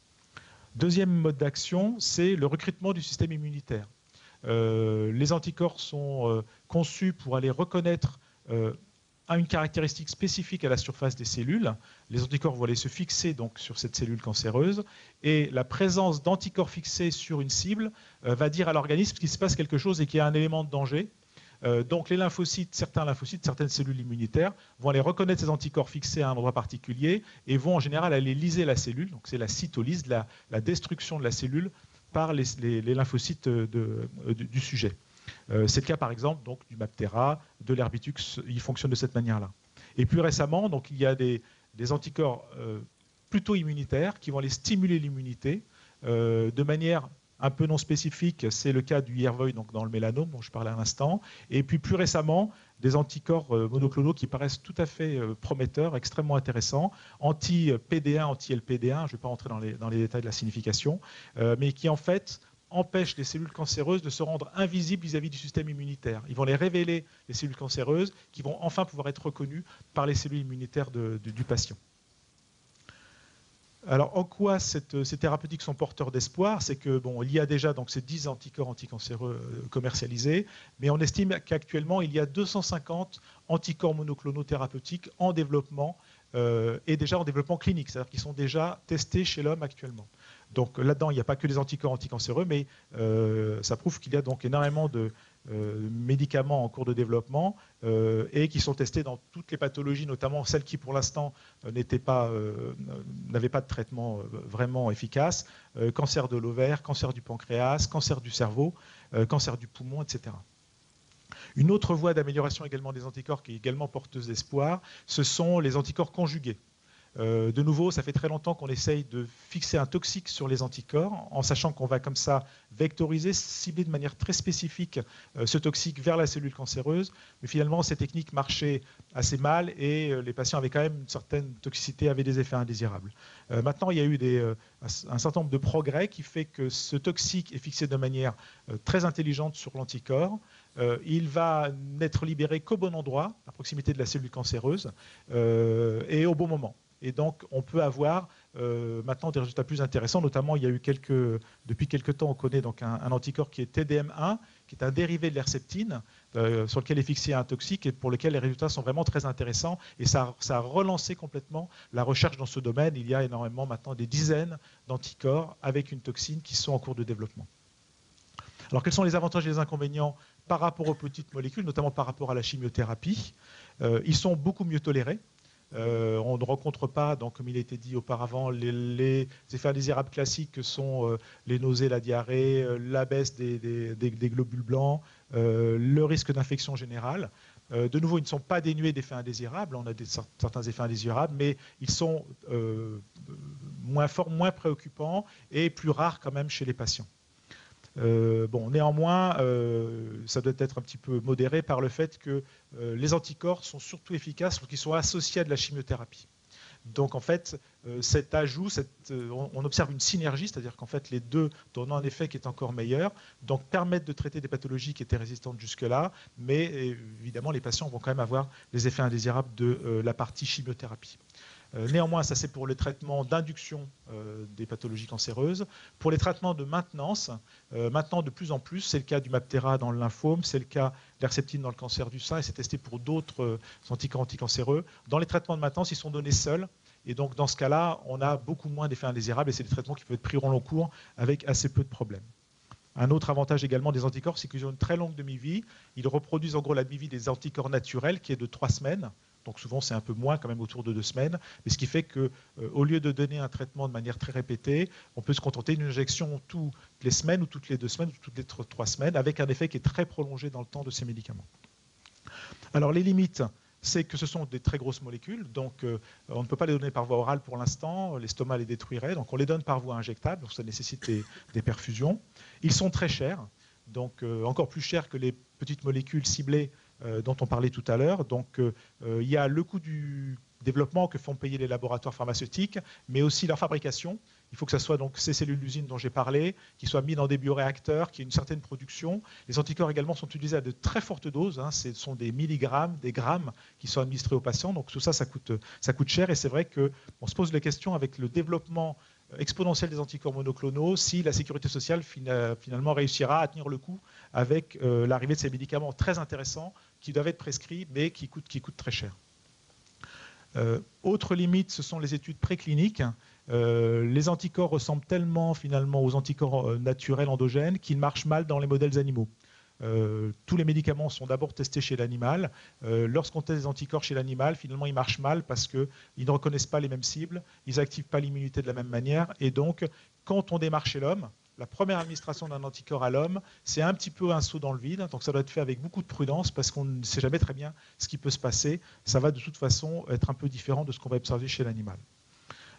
Deuxième mode d'action, c'est le recrutement du système immunitaire. Les anticorps sont conçus pour aller reconnaître a une caractéristique spécifique à la surface des cellules. Les anticorps vont aller se fixer donc sur cette cellule cancéreuse et la présence d'anticorps fixés sur une cible va dire à l'organisme qu'il se passe quelque chose et qu'il y a un élément de danger. Donc les lymphocytes, certains lymphocytes, certaines cellules immunitaires vont aller reconnaître ces anticorps fixés à un endroit particulier et vont en général aller lyser la cellule. Donc c'est la cytolyse, la destruction de la cellule par les lymphocytes du sujet. C'est le cas par exemple donc, du MabThera, de l'Erbitux, il fonctionne de cette manière-là. Et plus récemment, donc, il y a des anticorps plutôt immunitaires qui vont aller stimuler l'immunité de manière un peu non spécifique. C'est le cas du Yervoy donc dans le mélanome dont je parlais à l'instant. Et puis plus récemment, des anticorps monoclonaux qui paraissent tout à fait prometteurs, extrêmement intéressants, anti-PD1, anti-LPD1, je ne vais pas rentrer dans les détails de la signification, mais qui en fait empêchent les cellules cancéreuses de se rendre invisibles vis-à-vis du système immunitaire. Ils vont les révéler, les cellules cancéreuses, qui vont enfin pouvoir être reconnues par les cellules immunitaires du patient. Alors, en quoi ces thérapeutiques sont porteurs d'espoir? C'est que bon, il y a déjà donc, ces 10 anticorps anticancéreux commercialisés, mais on estime qu'actuellement, il y a 250 anticorps monoclonaux thérapeutiques en développement et déjà en développement clinique, c'est-à-dire qu'ils sont déjà testés chez l'homme actuellement. Donc là-dedans, il n'y a pas que les anticorps anticancéreux, mais ça prouve qu'il y a donc énormément de médicaments en cours de développement et qui sont testés dans toutes les pathologies, notamment celles qui pour l'instant n'avaient pas de traitement vraiment efficace, cancer de l'ovaire, cancer du pancréas, cancer du cerveau, cancer du poumon, etc. Une autre voie d'amélioration également des anticorps qui est également porteuse d'espoir, ce sont les anticorps conjugués. De nouveau, ça fait très longtemps qu'on essaye de fixer un toxique sur les anticorps, en sachant qu'on va comme ça vectoriser, cibler de manière très spécifique ce toxique vers la cellule cancéreuse. Mais finalement, ces techniques marchaient assez mal et les patients avaient quand même une certaine toxicité, avaient des effets indésirables. Maintenant, il y a eu un certain nombre de progrès qui fait que ce toxique est fixé de manière très intelligente sur l'anticorps. Il va n'être libéré qu'au bon endroit, à proximité de la cellule cancéreuse, et au bon moment. Et donc, on peut avoir maintenant des résultats plus intéressants. Notamment, il y a eu depuis quelques temps, on connaît donc un anticorps qui est TDM1, qui est un dérivé de l'herceptine, sur lequel est fixé un toxique et pour lequel les résultats sont vraiment très intéressants. Et ça a relancé complètement la recherche dans ce domaine. Il y a énormément maintenant des dizaines d'anticorps avec une toxine qui sont en cours de développement. Alors, quels sont les avantages et les inconvénients par rapport aux petites molécules, notamment par rapport à la chimiothérapie? Ils sont beaucoup mieux tolérés. On ne rencontre pas, donc, comme il a été dit auparavant, les effets indésirables classiques que sont les nausées, la diarrhée, la baisse des globules blancs, le risque d'infection générale. De nouveau, ils ne sont pas dénués d'effets indésirables. On a certains effets indésirables, mais ils sont moins forts, moins préoccupants et plus rares quand même chez les patients. Néanmoins, ça doit être un petit peu modéré par le fait que les anticorps sont surtout efficaces lorsqu'ils sont associés à de la chimiothérapie. Donc en fait, cet ajout, on observe une synergie, c'est-à-dire qu'en fait les deux donnent un effet qui est encore meilleur, donc permettent de traiter des pathologies qui étaient résistantes jusque-là, mais évidemment les patients vont quand même avoir les effets indésirables de la partie chimiothérapie. Néanmoins, ça c'est pour les traitements d'induction des pathologies cancéreuses. Pour les traitements de maintenance, maintenant de plus en plus, c'est le cas du MabThera dans le lymphome, c'est le cas de l'herceptine dans le cancer du sein et c'est testé pour d'autres anticorps anticancéreux. Dans les traitements de maintenance, ils sont donnés seuls et donc dans ce cas-là, on a beaucoup moins d'effets indésirables et c'est des traitements qui peuvent être pris en long cours avec assez peu de problèmes. Un autre avantage également des anticorps, c'est qu'ils ont une très longue demi-vie. Ils reproduisent en gros la demi-vie des anticorps naturels qui est de 3 semaines. Donc souvent, c'est un peu moins, quand même autour de 2 semaines. Mais ce qui fait qu'au lieu de donner un traitement de manière très répétée, on peut se contenter d'une injection toutes les semaines ou toutes les 2 semaines ou toutes les 3 semaines avec un effet qui est très prolongé dans le temps de ces médicaments. Alors les limites, c'est que ce sont des très grosses molécules. Donc on ne peut pas les donner par voie orale pour l'instant. L'estomac les détruirait. Donc on les donne par voie injectable. Donc ça nécessite des perfusions. Ils sont très chers. Donc encore plus chers que les petites molécules ciblées dont on parlait tout à l'heure. Donc il y a le coût du développement que font payer les laboratoires pharmaceutiques, mais aussi leur fabrication. Il faut que ce soit donc ces cellules d'usine dont j'ai parlé, qui soient mises dans des bioréacteurs, qui aient une certaine production. Les anticorps également sont utilisés à de très fortes doses. Ce sont des milligrammes, des grammes qui sont administrés aux patients. Donc tout ça, ça coûte cher. Et c'est vrai qu'on se pose la question avec le développement exponentielle des anticorps monoclonaux, si la sécurité sociale finalement réussira à tenir le coup avec l'arrivée de ces médicaments très intéressants qui doivent être prescrits, mais qui coûtent très cher. Autre limite, ce sont les études précliniques. Les anticorps ressemblent tellement finalement aux anticorps naturels endogènes qu'ils marchent mal dans les modèles animaux. Tous les médicaments sont d'abord testés chez l'animal. Lorsqu'on teste des anticorps chez l'animal, finalement, ils marchent mal parce qu'ils ne reconnaissent pas les mêmes cibles, ils n'activent pas l'immunité de la même manière. Et donc, quand on démarre chez l'homme, la première administration d'un anticorps à l'homme, c'est un petit peu un saut dans le vide. Donc, ça doit être fait avec beaucoup de prudence parce qu'on ne sait jamais très bien ce qui peut se passer. Ça va de toute façon être un peu différent de ce qu'on va observer chez l'animal.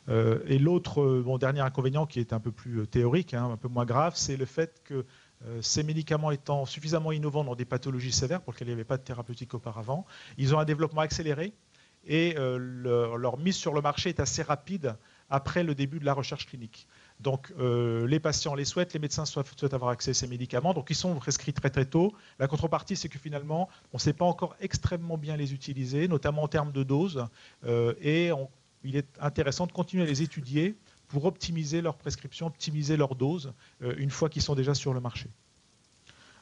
Et l'autre, dernier inconvénient qui est un peu plus théorique, un peu moins grave, c'est le fait que ces médicaments étant suffisamment innovants dans des pathologies sévères pour lesquelles il n'y avait pas de thérapeutique auparavant, ils ont un développement accéléré et leur mise sur le marché est assez rapide après le début de la recherche clinique. Donc les patients les souhaitent, les médecins souhaitent avoir accès à ces médicaments, donc ils sont prescrits très très tôt. La contrepartie, c'est que finalement, on ne sait pas encore extrêmement bien les utiliser, notamment en termes de doses, il est intéressant de continuer à les étudier pour optimiser leur prescription, optimiser leur dose une fois qu'ils sont déjà sur le marché.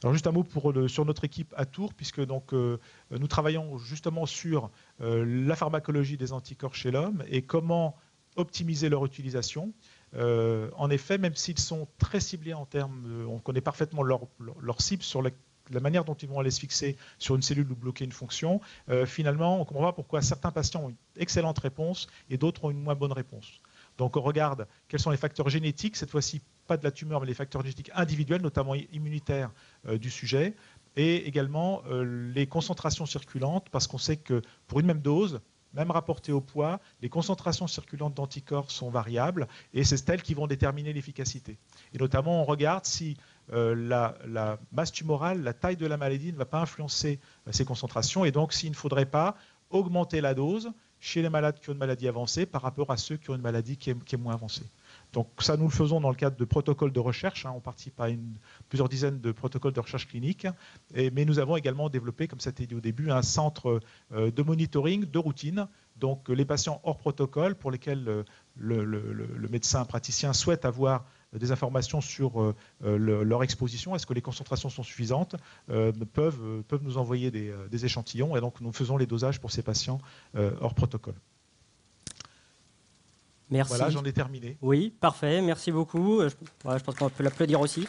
Alors juste un mot sur notre équipe à Tours, puisque donc, nous travaillons justement sur la pharmacologie des anticorps chez l'homme et comment optimiser leur utilisation. En effet, même s'ils sont très ciblés en termes, on connaît parfaitement leur cible sur la manière dont ils vont aller se fixer sur une cellule ou bloquer une fonction, finalement, on ne comprend pas pourquoi certains patients ont une excellente réponse et d'autres ont une moins bonne réponse. Donc on regarde quels sont les facteurs génétiques, cette fois-ci pas de la tumeur, mais les facteurs génétiques individuels, notamment immunitaires du sujet, et également les concentrations circulantes, parce qu'on sait que pour une même dose, même rapportée au poids, les concentrations circulantes d'anticorps sont variables, et c'est elles qui vont déterminer l'efficacité. Et notamment, on regarde si la masse tumorale, la taille de la maladie ne va pas influencer ces concentrations, et donc s'il ne faudrait pas augmenter la dose chez les malades qui ont une maladie avancée par rapport à ceux qui ont une maladie qui est moins avancée. Donc ça, nous le faisons dans le cadre de protocoles de recherche. On participe à plusieurs dizaines de protocoles de recherche clinique. Mais nous avons également développé, comme ça a été dit au début, un centre de monitoring de routine. Donc les patients hors protocole pour lesquels le médecin praticien souhaite avoir des informations sur leur exposition, est-ce que les concentrations sont suffisantes, peuvent nous envoyer des échantillons. Et donc nous faisons les dosages pour ces patients hors protocole. Merci. Voilà, j'en ai terminé. Oui, parfait, merci beaucoup. Je pense qu'on peut l'applaudir aussi.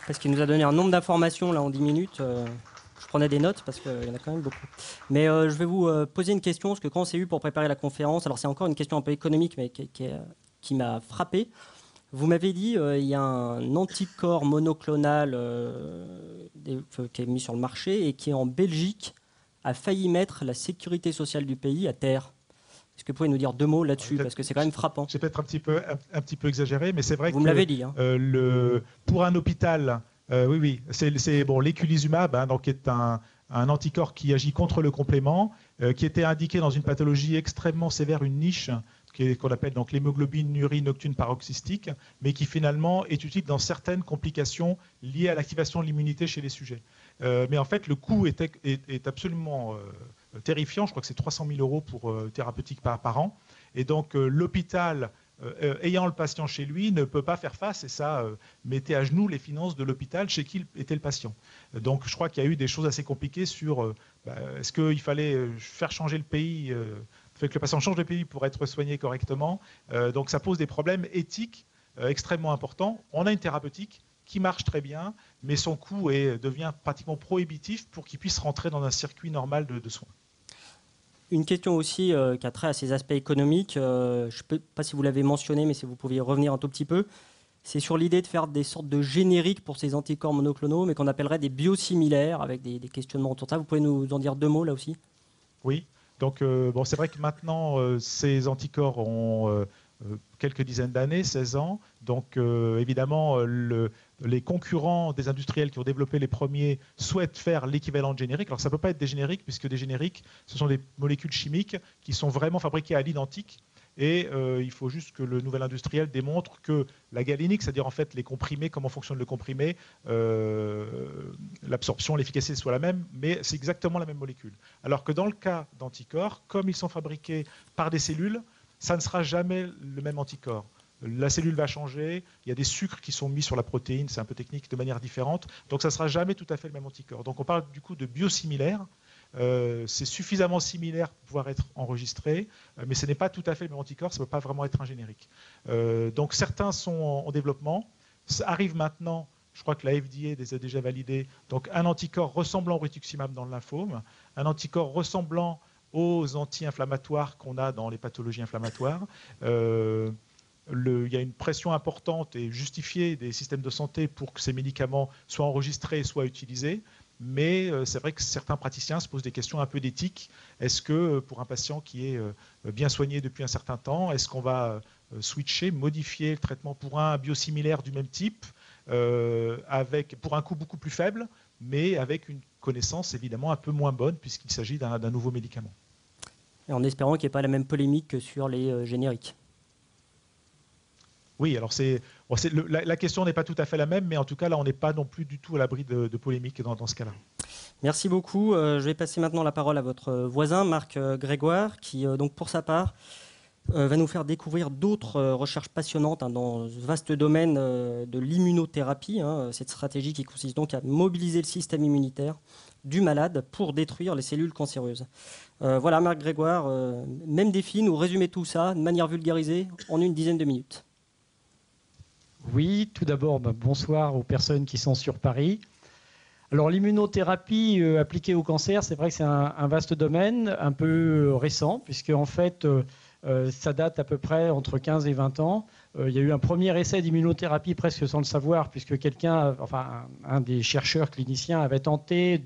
Parce qu'il nous a donné un nombre d'informations là en 10 minutes. Je prenais des notes parce qu'il y en a quand même beaucoup. Mais je vais vous poser une question, parce que quand on s'est eu pour préparer la conférence, alors c'est encore une question un peu économique, mais qui m'a frappé. Vous m'avez dit il y a un anticorps monoclonal qui est mis sur le marché et qui, en Belgique, a failli mettre la sécurité sociale du pays à terre. Est-ce que vous pouvez nous dire deux mots là-dessus, parce que c'est quand même frappant. J'ai peut-être un petit peu exagéré, mais c'est vrai que vous me l'avez dit. Hein. Pour un hôpital, oui, c'est l'éculizumab, donc qui est un anticorps qui agit contre le complément, qui était indiqué dans une pathologie extrêmement sévère, une niche qu'on appelle donc l'hémoglobine nocturne paroxystique, mais qui finalement est utile dans certaines complications liées à l'activation de l'immunité chez les sujets. Mais en fait, le coût est absolument terrifiant. Je crois que c'est 300 000 € pour thérapeutique par an. Et donc l'hôpital, ayant le patient chez lui, ne peut pas faire face, et ça mettait à genoux les finances de l'hôpital chez qui était le patient. Donc je crois qu'il y a eu des choses assez compliquées sur est-ce qu'il fallait faire changer le pays, fait que le patient change de pays pour être soigné correctement. Donc ça pose des problèmes éthiques extrêmement importants. On a une thérapeutique qui marche très bien, mais son coût devient pratiquement prohibitif pour qu'il puisse rentrer dans un circuit normal de soins. Une question aussi qui a trait à ces aspects économiques, je ne sais pas si vous l'avez mentionné, mais si vous pouviez revenir un tout petit peu, c'est sur l'idée de faire des sortes de génériques pour ces anticorps monoclonaux, mais qu'on appellerait des biosimilaires, avec des questionnements autour de ça. Vous pouvez nous en dire deux mots là aussi ? Oui. Donc c'est vrai que maintenant, ces anticorps ont quelques dizaines d'années, 16 ans. Donc évidemment, les concurrents des industriels qui ont développé les premiers souhaitent faire l'équivalent de générique. Alors ça ne peut pas être des génériques, puisque des génériques, ce sont des molécules chimiques qui sont vraiment fabriquées à l'identique. Et il faut juste que le nouvel industriel démontre que la galénique, c'est-à-dire en fait les comprimés, comment fonctionne le comprimé, l'absorption, l'efficacité soit la même, mais c'est exactement la même molécule. Alors que dans le cas d'anticorps, comme ils sont fabriqués par des cellules, ça ne sera jamais le même anticorps. la cellule va changer, il y a des sucres qui sont mis sur la protéine, c'est un peu technique, de manière différente, donc ça ne sera jamais tout à fait le même anticorps. Donc on parle du coup de biosimilaire. C'est suffisamment similaire pour pouvoir être enregistré, mais ce n'est pas tout à fait le même anticorps, ça ne peut pas vraiment être un générique. Donc certains sont en développement, ça arrive maintenant, je crois que la FDA les a déjà validés, donc un anticorps ressemblant au rituximab dans le lymphome, un anticorps ressemblant aux anti-inflammatoires qu'on a dans les pathologies inflammatoires. Il y a une pression importante et justifiée des systèmes de santé pour que ces médicaments soient enregistrés et soient utilisés. Mais c'est vrai que certains praticiens se posent des questions un peu d'éthique. Est-ce que pour un patient qui est bien soigné depuis un certain temps, est-ce qu'on va switcher, modifier le traitement pour un biosimilaire du même type, pour un coût beaucoup plus faible, mais avec une connaissance évidemment un peu moins bonne puisqu'il s'agit d'un nouveau médicament. Et en espérant qu'il n'y ait pas la même polémique que sur les génériques. Oui, alors la question n'est pas tout à fait la même, mais en tout cas, là, on n'est pas non plus du tout à l'abri de polémiques dans ce cas-là. Merci beaucoup. Je vais passer maintenant la parole à votre voisin, Marc Grégoire, qui, donc, pour sa part, va nous faire découvrir d'autres recherches passionnantes dans ce vaste domaine de l'immunothérapie, cette stratégie qui consiste donc à mobiliser le système immunitaire du malade pour détruire les cellules cancéreuses. Voilà, Marc Grégoire, même défi, nous résumer tout ça de manière vulgarisée en une dizaine de minutes. Oui, tout d'abord, bonsoir aux personnes qui sont sur Paris. Alors l'immunothérapie appliquée au cancer, c'est vrai que c'est un vaste domaine, un peu récent, puisque en fait, ça date à peu près entre 15 et 20 ans. Il y a eu un premier essai d'immunothérapie presque sans le savoir, puisque un des chercheurs cliniciens avait tenté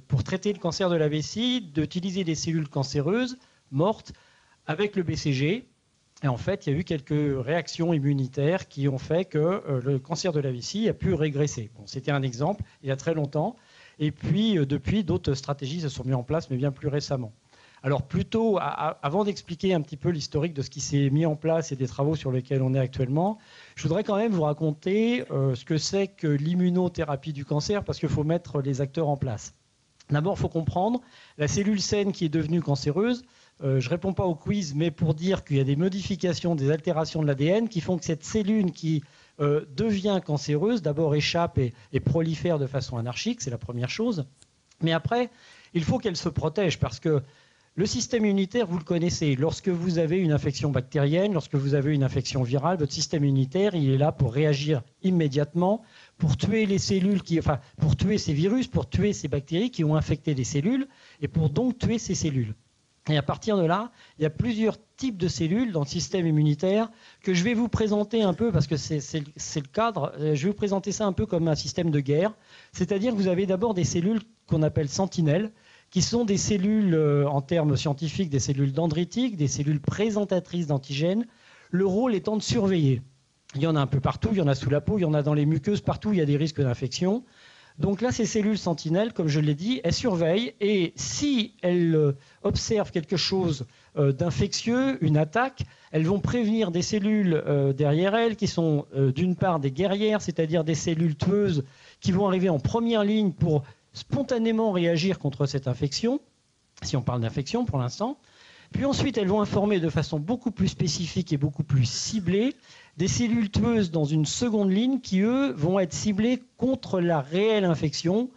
pour traiter le cancer de la vessie, d'utiliser des cellules cancéreuses mortes avec le BCG. Et en fait, il y a eu quelques réactions immunitaires qui ont fait que le cancer de la vessie a pu régresser. Bon, c'était un exemple il y a très longtemps. Et puis, depuis, d'autres stratégies se sont mises en place, mais bien plus récemment. Alors, plutôt, avant d'expliquer un petit peu l'historique de ce qui s'est mis en place et des travaux sur lesquels on est actuellement, je voudrais quand même vous raconter ce que c'est que l'immunothérapie du cancer, parce qu'il faut mettre les acteurs en place. D'abord, il faut comprendre la cellule saine qui est devenue cancéreuse. Je ne réponds pas au quiz, mais pour dire qu'il y a des modifications, des altérations de l'ADN qui font que cette cellule qui devient cancéreuse, d'abord échappe et prolifère de façon anarchique, c'est la première chose. Mais après, il faut qu'elle se protège parce que le système immunitaire, vous le connaissez. Lorsque vous avez une infection bactérienne, lorsque vous avez une infection virale, votre système immunitaire, il est là pour réagir immédiatement, pour tuer les cellules, pour tuer ces virus, pour tuer ces bactéries qui ont infecté les cellules et pour donc tuer ces cellules. Et à partir de là, il y a plusieurs types de cellules dans le système immunitaire que je vais vous présenter un peu parce que c'est le cadre. Je vais vous présenter ça un peu comme un système de guerre. C'est-à-dire que vous avez d'abord des cellules qu'on appelle sentinelles, qui sont des cellules, en termes scientifiques, des cellules dendritiques, des cellules présentatrices d'antigènes, le rôle étant de surveiller. Il y en a un peu partout, il y en a sous la peau, il y en a dans les muqueuses, partout il y a des risques d'infection. Donc là, ces cellules sentinelles, comme je l'ai dit, elles surveillent et si elles observent quelque chose d'infectieux, une attaque, elles vont prévenir des cellules derrière elles qui sont d'une part des guerrières, c'est-à-dire des cellules tueuses qui vont arriver en première ligne pour spontanément réagir contre cette infection, si on parle d'infection pour l'instant. Puis ensuite, elles vont informer de façon beaucoup plus spécifique et beaucoup plus ciblée des cellules tueuses dans une seconde ligne qui, eux, vont être ciblées contre la réelle infection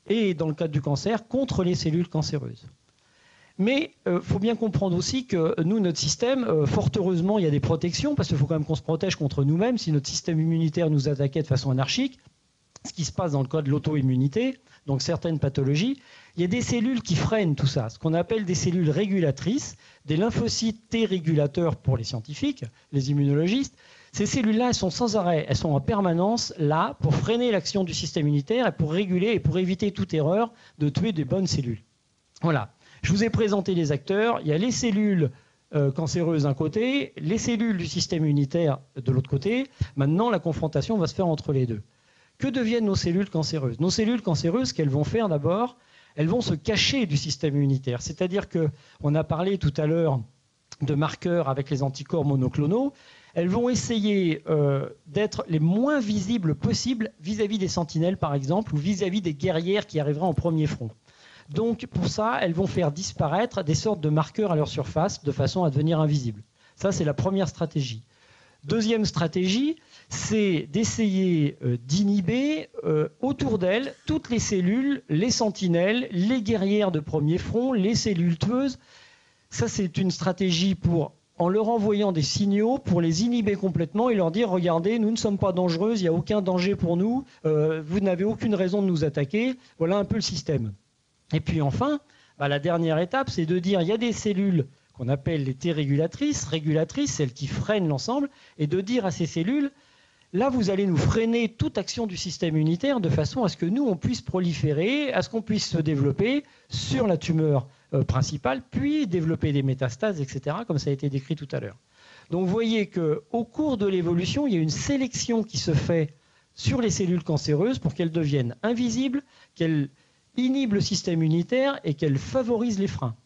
et, dans le cadre du cancer, contre les cellules cancéreuses. Mais il faut bien comprendre aussi que nous, notre système, fort heureusement, il y a des protections, parce qu'il faut quand même qu'on se protège contre nous-mêmes. Si notre système immunitaire nous attaquait de façon anarchique, ce qui se passe dans le cas de l'auto-immunité, donc certaines pathologies, il y a des cellules qui freinent tout ça, ce qu'on appelle des cellules régulatrices, des lymphocytes T régulateurs pour les scientifiques, les immunologistes. Ces cellules-là, elles sont sans arrêt, elles sont en permanence là pour freiner l'action du système immunitaire et pour réguler et pour éviter toute erreur de tuer des bonnes cellules. Voilà, je vous ai présenté les acteurs, il y a les cellules cancéreuses d'un côté, les cellules du système immunitaire de l'autre côté. Maintenant, la confrontation va se faire entre les deux. Que deviennent nos cellules cancéreuses? Nos cellules cancéreuses, qu'elles vont faire d'abord, elles vont se cacher du système immunitaire. C'est-à-dire qu'on a parlé tout à l'heure de marqueurs avec les anticorps monoclonaux. Elles vont essayer d'être les moins visibles possibles vis-à-vis des sentinelles, par exemple, ou vis-à-vis des guerrières qui arriveraient en premier front. Donc, pour ça, elles vont faire disparaître des sortes de marqueurs à leur surface de façon à devenir invisibles. Ça, c'est la première stratégie. Deuxième stratégie, c'est d'essayer d'inhiber autour d'elles toutes les cellules, les sentinelles, les guerrières de premier front, les cellules tueuses. Ça, c'est une stratégie en leur envoyant des signaux, pour les inhiber complètement et leur dire « Regardez, nous ne sommes pas dangereuses, il n'y a aucun danger pour nous, vous n'avez aucune raison de nous attaquer. » Voilà un peu le système. Et puis enfin, la dernière étape, c'est de dire il y a des cellules qu'on appelle les T régulatrices, celles qui freinent l'ensemble, et de dire à ces cellules, là vous allez nous freiner toute action du système immunitaire de façon à ce que nous on puisse proliférer, à ce qu'on puisse se développer sur la tumeur principale, puis développer des métastases, etc., comme ça a été décrit tout à l'heure. Donc vous voyez qu'au cours de l'évolution, il y a une sélection qui se fait sur les cellules cancéreuses pour qu'elles deviennent invisibles, qu'elles inhibent le système immunitaire et qu'elles favorisent les freins.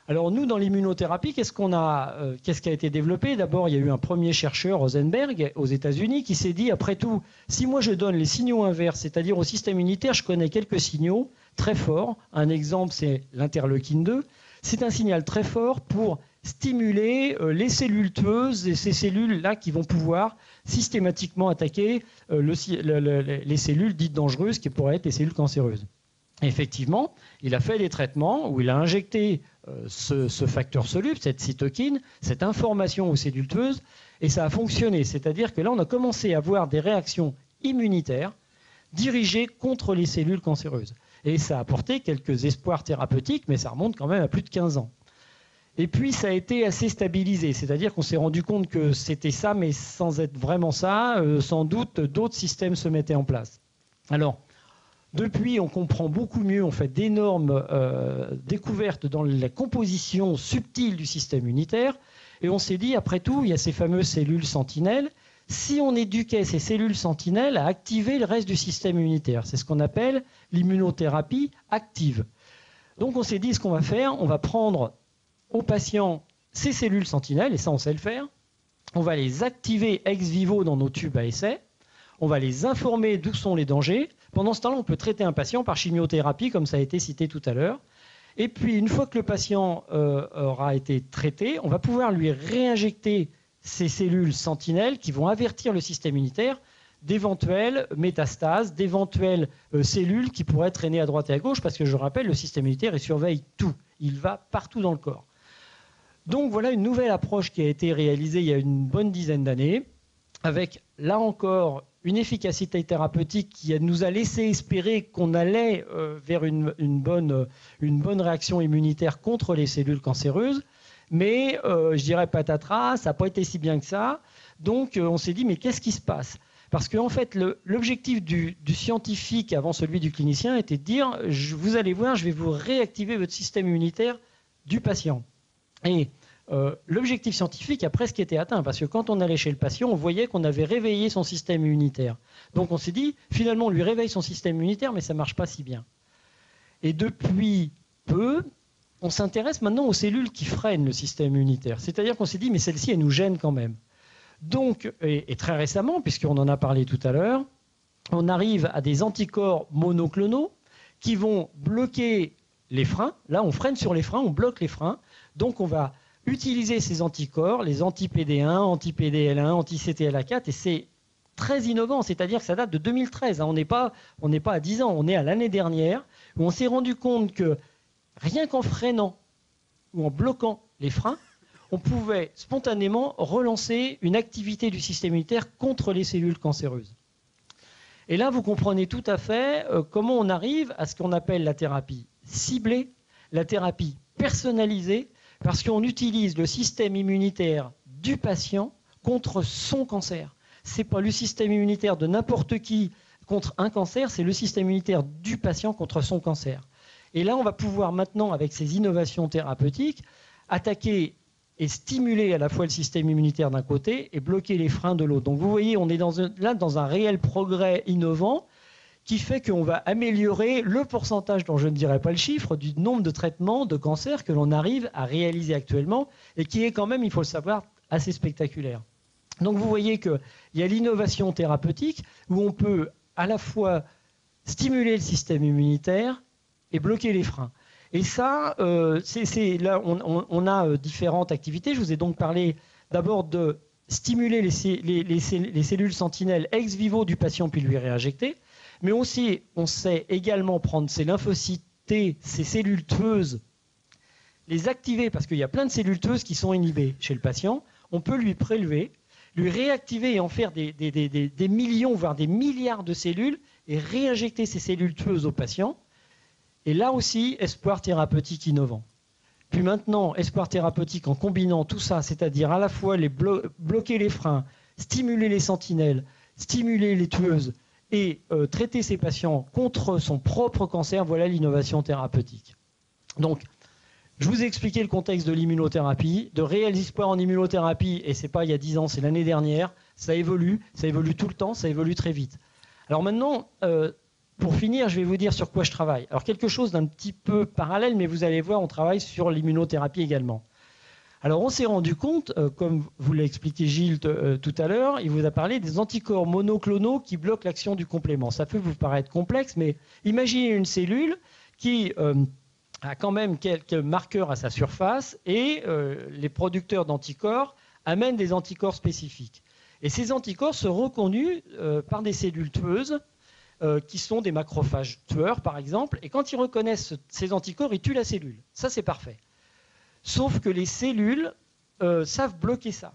Alors nous, dans l'immunothérapie, qu'est-ce qui a été développé? D'abord, il y a eu un premier chercheur, Rosenberg, aux États-Unis, qui s'est dit, après tout, si moi je donne les signaux inverses, c'est-à-dire au système immunitaire, je connais quelques signaux très forts. Un exemple, c'est l'interleukine 2. C'est un signal très fort pour stimuler les cellules tueuses et ces cellules-là qui vont pouvoir systématiquement attaquer les cellules dites dangereuses, qui pourraient être les cellules cancéreuses. Et effectivement, il a fait des traitements où il a injecté ce facteur soluble, cette cytokine, cette information aux cellules tueuses, et ça a fonctionné. C'est-à-dire que là, on a commencé à voir des réactions immunitaires dirigées contre les cellules cancéreuses. Et ça a apporté quelques espoirs thérapeutiques, mais ça remonte quand même à plus de 15 ans. Et puis, ça a été assez stabilisé, c'est-à-dire qu'on s'est rendu compte que c'était ça, mais sans être vraiment ça, sans doute, d'autres systèmes se mettaient en place. Alors, depuis, on comprend beaucoup mieux, on fait d'énormes découvertes dans la composition subtile du système immunitaire, et on s'est dit, après tout, il y a ces fameuses cellules sentinelles. Si on éduquait ces cellules sentinelles à activer le reste du système immunitaire, c'est ce qu'on appelle l'immunothérapie active. Donc on s'est dit, ce qu'on va faire, on va prendre aux patients ces cellules sentinelles, et ça on sait le faire, on va les activer ex vivo dans nos tubes à essai, on va les informer d'où sont les dangers. Pendant ce temps-là, on peut traiter un patient par chimiothérapie, comme ça a été cité tout à l'heure. Et puis, une fois que le patient aura été traité, on va pouvoir lui réinjecter ces cellules sentinelles qui vont avertir le système immunitaire d'éventuelles métastases, d'éventuelles cellules qui pourraient traîner à droite et à gauche, parce que je rappelle, le système immunitaire, il surveille tout. Il va partout dans le corps. Donc voilà une nouvelle approche qui a été réalisée il y a une bonne dizaine d'années, avec, là encore, une efficacité thérapeutique qui nous a laissé espérer qu'on allait vers une bonne réaction immunitaire contre les cellules cancéreuses. Mais je dirais patatras, ça n'a pas été si bien que ça. Donc on s'est dit, mais qu'est-ce qui se passe? Parce qu'en fait, l'objectif du scientifique avant celui du clinicien était de dire, vous allez voir, je vais vous réactiver votre système immunitaire du patient. Et l'objectif scientifique a presque été atteint, parce que quand on allait chez le patient, on voyait qu'on avait réveillé son système immunitaire. Donc on s'est dit, finalement, on lui réveille son système immunitaire, mais ça ne marche pas si bien. Et depuis peu, on s'intéresse maintenant aux cellules qui freinent le système immunitaire. C'est-à-dire qu'on s'est dit, mais celles-ci, elles nous gênent quand même. Donc, et très récemment, puisqu'on en a parlé tout à l'heure, on arrive à des anticorps monoclonaux qui vont bloquer les freins. Là, on freine sur les freins, on bloque les freins. Donc, on va utiliser ces anticorps, les anti-PD1, anti-PDL1, anti-CTLA4, et c'est très innovant, c'est-à-dire que ça date de 2013. On n'est pas à 10 ans, on est à l'année dernière, où on s'est rendu compte que rien qu'en freinant ou en bloquant les freins, on pouvait spontanément relancer une activité du système immunitaire contre les cellules cancéreuses. Et là, vous comprenez tout à fait comment on arrive à ce qu'on appelle la thérapie ciblée, la thérapie personnalisée, parce qu'on utilise le système immunitaire du patient contre son cancer. Ce n'est pas le système immunitaire de n'importe qui contre un cancer, c'est le système immunitaire du patient contre son cancer. Et là, on va pouvoir maintenant, avec ces innovations thérapeutiques, attaquer et stimuler à la fois le système immunitaire d'un côté et bloquer les freins de l'autre. Donc vous voyez, on est là dans un réel progrès innovant qui fait qu'on va améliorer le pourcentage, dont je ne dirai pas le chiffre, du nombre de traitements de cancer que l'on arrive à réaliser actuellement et qui est quand même, il faut le savoir, assez spectaculaire. Donc vous voyez qu'il y a l'innovation thérapeutique où on peut à la fois stimuler le système immunitaire et bloquer les freins. Et ça, là, on a différentes activités. Je vous ai donc parlé d'abord de stimuler les cellules sentinelles ex vivo du patient puis lui réinjecter. Mais aussi, on sait également prendre ces lymphocytes T, ces cellules tueuses, les activer parce qu'il y a plein de cellules tueuses qui sont inhibées chez le patient. On peut lui prélever, lui réactiver et en faire des millions, voire des milliards de cellules et réinjecter ces cellules tueuses au patient. Et là aussi, espoir thérapeutique innovant. Puis maintenant, espoir thérapeutique en combinant tout ça, c'est-à-dire à la fois bloquer les freins, stimuler les sentinelles, stimuler les tueuses et traiter ces patients contre son propre cancer, voilà l'innovation thérapeutique. Donc, je vous ai expliqué le contexte de l'immunothérapie, de réels espoirs en immunothérapie, et ce n'est pas il y a 10 ans, c'est l'année dernière, ça évolue tout le temps, ça évolue très vite. Alors maintenant, pour finir, je vais vous dire sur quoi je travaille. Alors quelque chose d'un petit peu parallèle, mais vous allez voir, on travaille sur l'immunothérapie également. Alors on s'est rendu compte, comme vous l'a expliqué Gilles tout à l'heure, il vous a parlé des anticorps monoclonaux qui bloquent l'action du complément. Ça peut vous paraître complexe, mais imaginez une cellule qui a quand même quelques marqueurs à sa surface et les producteurs d'anticorps amènent des anticorps spécifiques. Et ces anticorps seront reconnus par des cellules tueuses qui sont des macrophages tueurs, par exemple. Et quand ils reconnaissent ces anticorps, ils tuent la cellule. Ça, c'est parfait. Sauf que les cellules savent bloquer ça.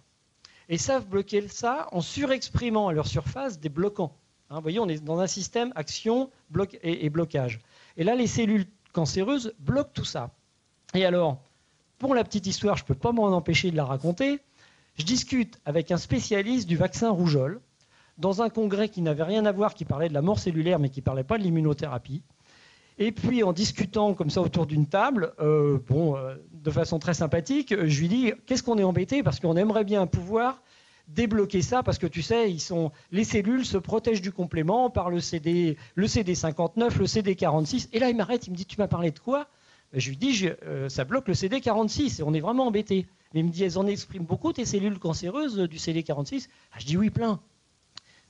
Et savent bloquer ça en surexprimant à leur surface des bloquants. Hein, vous voyez, on est dans un système action et blocage. Et là, les cellules cancéreuses bloquent tout ça. Et alors, pour la petite histoire, je ne peux pas m'en empêcher de la raconter, je discute avec un spécialiste du vaccin rougeole dans un congrès qui n'avait rien à voir, qui parlait de la mort cellulaire, mais qui ne parlait pas de l'immunothérapie. Et puis, en discutant comme ça autour d'une table, de façon très sympathique, je lui dis « Qu'est-ce qu'on est embêté ? Parce qu'on aimerait bien pouvoir débloquer ça, parce que tu sais, les cellules se protègent du complément par le CD59, le CD46. » Et là, il m'arrête, il me dit « Tu m'as parlé de quoi ?» Je lui dis « Ça bloque le CD46 et on est vraiment embêté. » Mais il me dit « Elles en expriment beaucoup, tes cellules cancéreuses du CD46 ?» Je dis « Oui, plein. »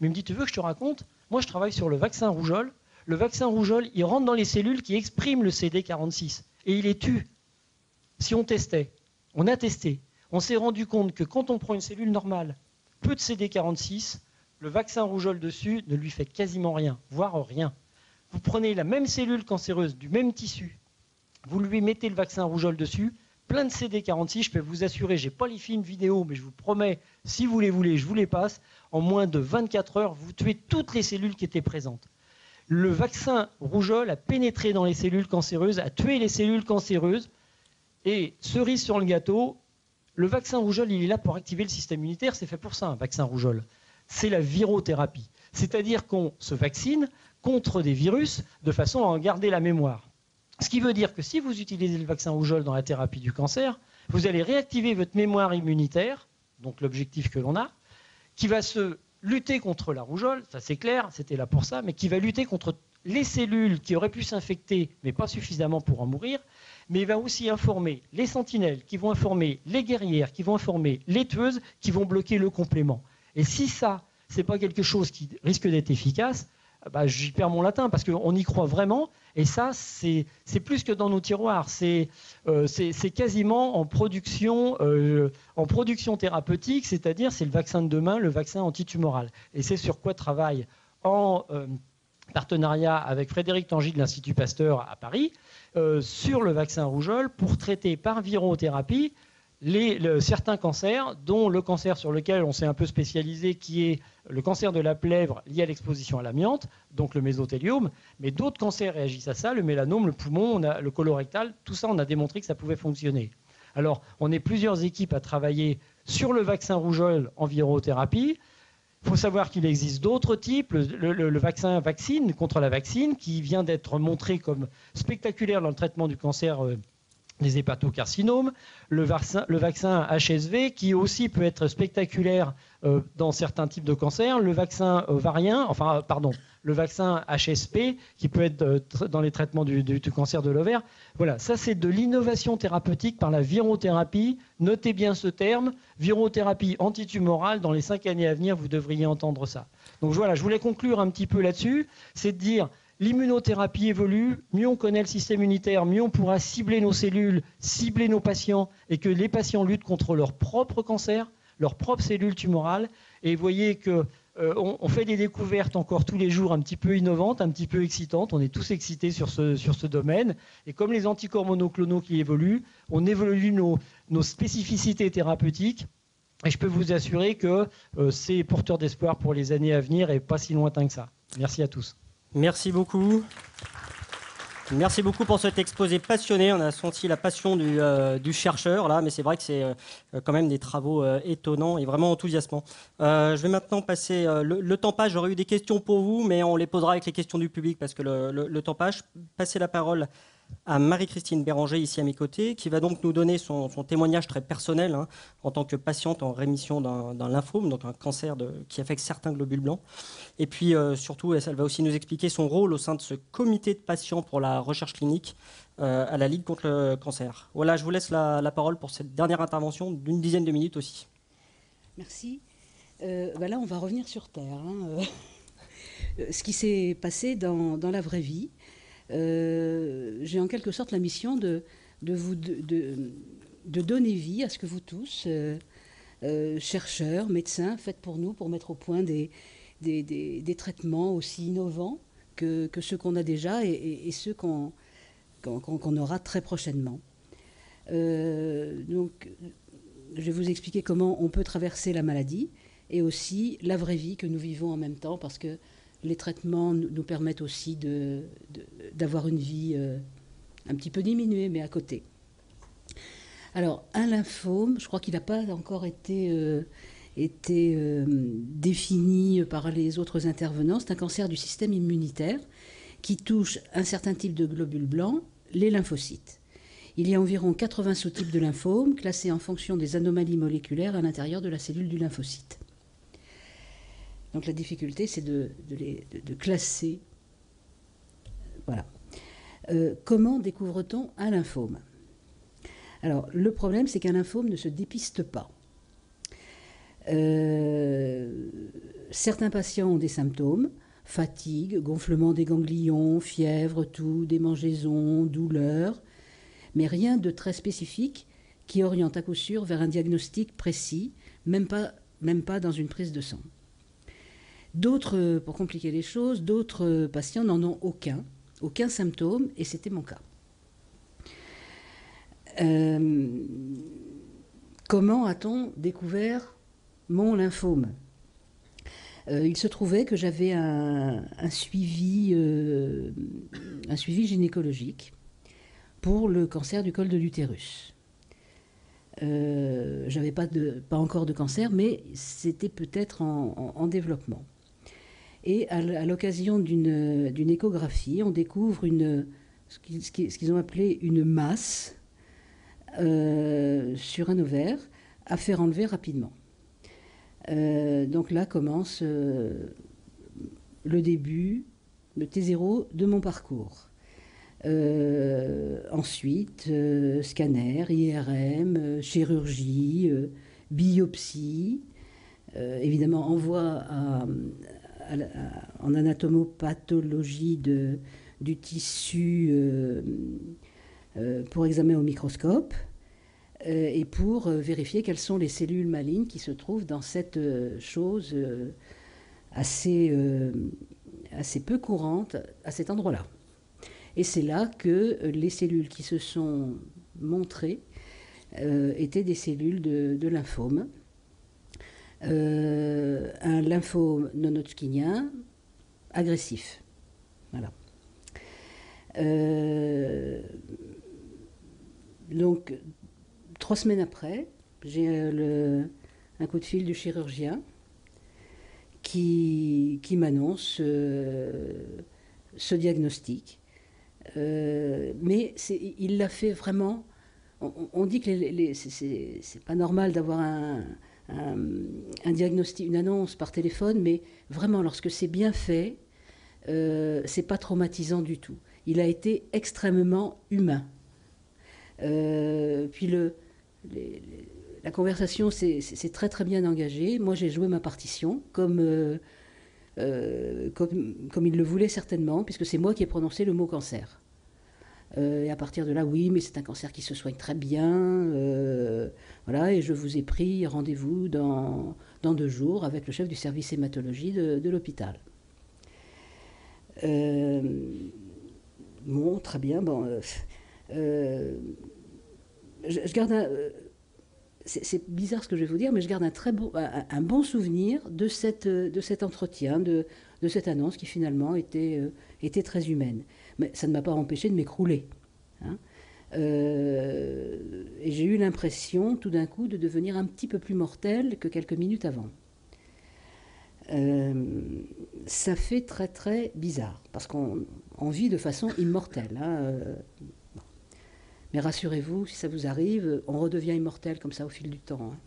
Mais il me dit « Tu veux que je te raconte ? Moi, je travaille sur le vaccin rougeole. Le vaccin rougeole, il rentre dans les cellules qui expriment le CD46 et il les tue. Si on testait, on a testé, on s'est rendu compte que quand on prend une cellule normale, peu de CD46, le vaccin rougeole dessus ne lui fait quasiment rien, voire rien. Vous prenez la même cellule cancéreuse du même tissu, vous lui mettez le vaccin rougeole dessus, plein de CD46, je peux vous assurer, je n'ai pas les films vidéo, mais je vous promets, si vous les voulez, je vous les passe, en moins de 24 heures, vous tuez toutes les cellules qui étaient présentes. Le vaccin rougeole a pénétré dans les cellules cancéreuses, a tué les cellules cancéreuses, et cerise sur le gâteau, le vaccin rougeole, il est là pour activer le système immunitaire, c'est fait pour ça, un vaccin rougeole. C'est la virothérapie, c'est-à-dire qu'on se vaccine contre des virus de façon à en garder la mémoire. Ce qui veut dire que si vous utilisez le vaccin rougeole dans la thérapie du cancer, vous allez réactiver votre mémoire immunitaire, donc l'objectif que l'on a, qui va se lutter contre la rougeole, ça c'est clair, c'était là pour ça, mais qui va lutter contre les cellules qui auraient pu s'infecter, mais pas suffisamment pour en mourir, mais il va aussi informer les sentinelles, qui vont informer les guerrières, qui vont informer les tueuses, qui vont bloquer le complément. Et si ça, c'est pas quelque chose qui risque d'être efficace, j'y perds mon latin parce qu'on y croit vraiment. Et ça, c'est plus que dans nos tiroirs. C'est quasiment en production thérapeutique, c'est-à-dire c'est le vaccin de demain, le vaccin antitumoral. Et c'est sur quoi travaille en partenariat avec Frédéric Tangy de l'Institut Pasteur à Paris, sur le vaccin rougeole pour traiter par virothérapie certains cancers, dont le cancer sur lequel on s'est un peu spécialisé, qui est le cancer de la plèvre lié à l'exposition à l'amiante, donc le mésothéliome, mais d'autres cancers réagissent à ça, le mélanome, le poumon, le colorectal, tout ça, on a démontré que ça pouvait fonctionner. Alors, on est plusieurs équipes à travailler sur le vaccin rougeole en virothérapie. Il faut savoir qu'il existe d'autres types, le vaccine contre la vaccine, qui vient d'être montré comme spectaculaire dans le traitement du cancer des hépatocarcinomes, le vaccin HSV qui aussi peut être spectaculaire dans certains types de cancers, le vaccin le vaccin HSP qui peut être dans les traitements du cancer de l'ovaire. Voilà, ça c'est de l'innovation thérapeutique par la virothérapie. Notez bien ce terme, virothérapie antitumorale. Dans les 5 années à venir, vous devriez entendre ça. Donc voilà, je voulais conclure un petit peu là-dessus, c'est de dire l'immunothérapie évolue, mieux on connaît le système immunitaire, mieux on pourra cibler nos cellules, cibler nos patients et que les patients luttent contre leur propre cancer. leurs propres cellules tumorales. Et vous voyez que on fait des découvertes encore tous les jours un petit peu innovantes, un petit peu excitantes. On est tous excités sur ce domaine. Et comme les anticorps monoclonaux qui évoluent, on évolue nos spécificités thérapeutiques. Et je peux vous assurer que c'est porteur d'espoir pour les années à venir et pas si lointain que ça. Merci à tous. Merci beaucoup. Merci beaucoup pour cet exposé passionné. On a senti la passion du chercheur, là, mais c'est vrai que c'est quand même des travaux étonnants et vraiment enthousiasmants. Je vais maintenant passer... le temps passe, j'aurais eu des questions pour vous, mais on les posera avec les questions du public parce que le temps passe. Passer la parole à Marie-Christine Béranger, ici à mes côtés, qui va donc nous donner son témoignage très personnel en tant que patiente en rémission d'un lymphome, donc un cancer qui affecte certains globules blancs. Et puis surtout, elle va aussi nous expliquer son rôle au sein de ce comité de patients pour la recherche clinique à la Ligue contre le cancer. Voilà, je vous laisse la parole pour cette dernière intervention d'une dizaine de minutes aussi. Merci. Là, on va revenir sur Terre. Ce qui s'est passé dans la vraie vie. J'ai en quelque sorte la mission de donner vie à ce que vous tous, chercheurs, médecins, faites pour nous, pour mettre au point des traitements aussi innovants que ceux qu'on a déjà et ceux qu'on aura très prochainement. Donc, je vais vous expliquer comment on peut traverser la maladie et aussi la vraie vie que nous vivons en même temps, parce que les traitements nous permettent aussi d'avoir une vie un petit peu diminuée, mais à côté. Alors, un lymphome, je crois qu'il n'a pas encore été défini par les autres intervenants. C'est un cancer du système immunitaire qui touche un certain type de globules blancs, les lymphocytes. Il y a environ 80 sous-types de lymphomes classés en fonction des anomalies moléculaires à l'intérieur de la cellule du lymphocyte. Donc la difficulté, c'est de classer. Voilà. Comment découvre-t-on un lymphome ? Alors, le problème, c'est qu'un lymphome ne se dépiste pas. Certains patients ont des symptômes, fatigue, gonflement des ganglions, fièvre, toux, démangeaisons, douleurs, mais rien de très spécifique qui oriente à coup sûr vers un diagnostic précis, même pas dans une prise de sang. D'autres, pour compliquer les choses, d'autres patients n'en ont aucun symptôme, et c'était mon cas. Comment a-t-on découvert mon lymphome ? Il se trouvait que j'avais un suivi gynécologique pour le cancer du col de l'utérus. J'avais pas encore de cancer, mais c'était peut-être en développement. Et à l'occasion d'une échographie, on découvre ce qu'ils ont appelé une masse sur un ovaire à faire enlever rapidement. Donc là commence le début, le T0 de mon parcours. Ensuite, scanner, IRM, chirurgie, biopsie, évidemment envoi en anatomopathologie du tissu pour examen au microscope et pour vérifier quelles sont les cellules malignes qui se trouvent dans cette chose assez peu courante à cet endroit-là. Et c'est là que les cellules qui se sont montrées étaient des cellules de lymphome. Un lymphome non-Hodgkinien agressif. Voilà. Donc, 3 semaines après, j'ai un coup de fil du chirurgien qui m'annonce ce diagnostic. Mais il l'a fait vraiment. On dit que c'est pas normal d'avoir un diagnostic, une annonce par téléphone, mais vraiment, lorsque c'est bien fait, c'est pas traumatisant du tout. Il a été extrêmement humain. Puis la conversation s'est très très bien engagée. Moi, j'ai joué ma partition comme il le voulait certainement, puisque c'est moi qui ai prononcé le mot cancer. Et à partir de là, oui, mais c'est un cancer qui se soigne très bien. Voilà, et je vous ai pris rendez-vous dans 2 jours avec le chef du service hématologie de l'hôpital. Bon, très bien. Bon, je garde c'est bizarre ce que je vais vous dire, mais je garde un bon souvenir de cet entretien, de cette annonce qui finalement était très humaine. Mais ça ne m'a pas empêché de m'écrouler. Hein. Et j'ai eu l'impression tout d'un coup de devenir un petit peu plus mortelle que quelques minutes avant. Ça fait très très bizarre, parce qu'on vit de façon immortelle. Hein. Mais rassurez-vous, si ça vous arrive, on redevient immortel comme ça au fil du temps. Hein.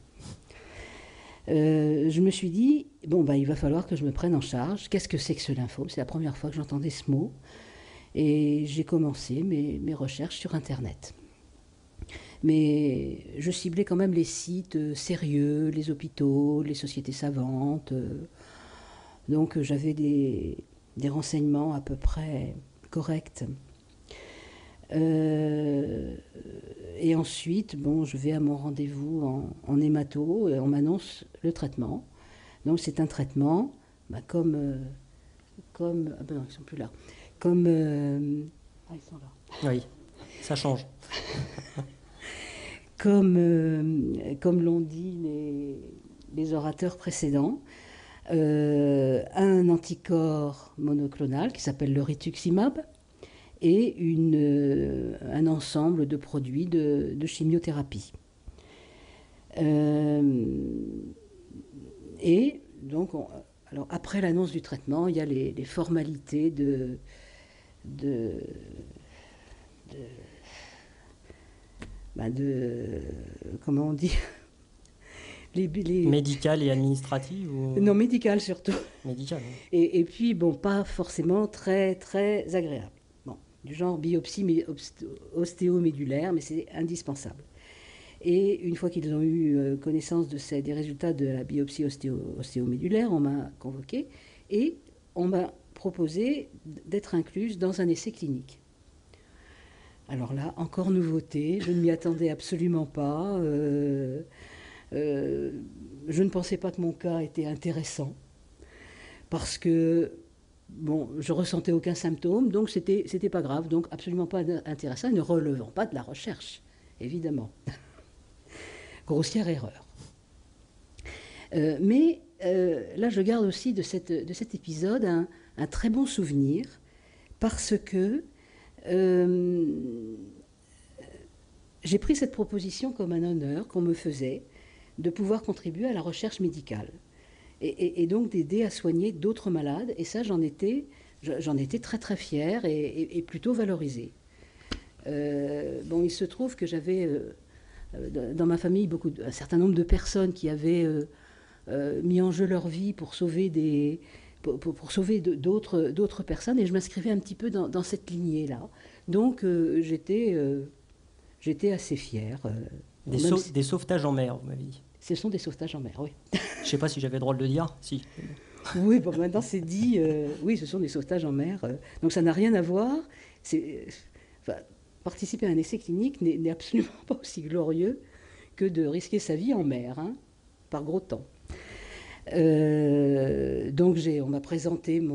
Je me suis dit, bon, il va falloir que je me prenne en charge. Qu'est-ce que c'est que ce lymphome? C'est la première fois que j'entendais ce mot. Et j'ai commencé mes recherches sur Internet. Mais je ciblais quand même les sites sérieux, les hôpitaux, les sociétés savantes. Donc j'avais des renseignements à peu près corrects. Et ensuite, bon, je vais à mon rendez-vous en hémato et on m'annonce le traitement. Donc c'est un traitement comme ah ben non, ils sont plus là. Comme ils sont là. Oui, ça change. Comme l'ont dit les orateurs précédents, un anticorps monoclonal qui s'appelle le rituximab et un ensemble de produits de chimiothérapie. Et donc, alors après l'annonce du traitement, il y a les formalités comment on dit Médical et administratif ou... Non, médical surtout. Médical, oui. Et puis, bon, pas forcément très, très agréable. Bon, du genre biopsie ostéomédulaire, mais c'est indispensable. Et une fois qu'ils ont eu connaissance des résultats de la biopsie ostéomédulaire, on m'a convoqué et on m'a proposé d'être incluse dans un essai clinique. Alors là, encore nouveauté, je ne m'y attendais absolument pas. Je ne pensais pas que mon cas était intéressant parce que bon, je ressentais aucun symptôme, donc c'était pas grave, donc absolument pas intéressant, et ne relevant pas de la recherche, évidemment. Grossière erreur. Mais là, je garde aussi de cet épisode un très bon souvenir parce que j'ai pris cette proposition comme un honneur qu'on me faisait de pouvoir contribuer à la recherche médicale et donc d'aider à soigner d'autres malades. Et ça, j'en étais très très fière et plutôt valorisée. Bon, il se trouve que j'avais dans ma famille un certain nombre de personnes qui avaient mis en jeu leur vie pour sauver d'autres personnes, et je m'inscrivais un petit peu dans cette lignée-là. Donc j'étais assez fière. Des sauvetages en mer, vous m'avez dit. Ce sont des sauvetages en mer, oui. Je ne sais pas si j'avais le droit de le dire, si. Oui, bon, maintenant c'est dit, oui, ce sont des sauvetages en mer. Donc ça n'a rien à voir. Participer à un essai clinique n'est absolument pas aussi glorieux que de risquer sa vie en mer, hein, par gros temps. Donc on m'a présenté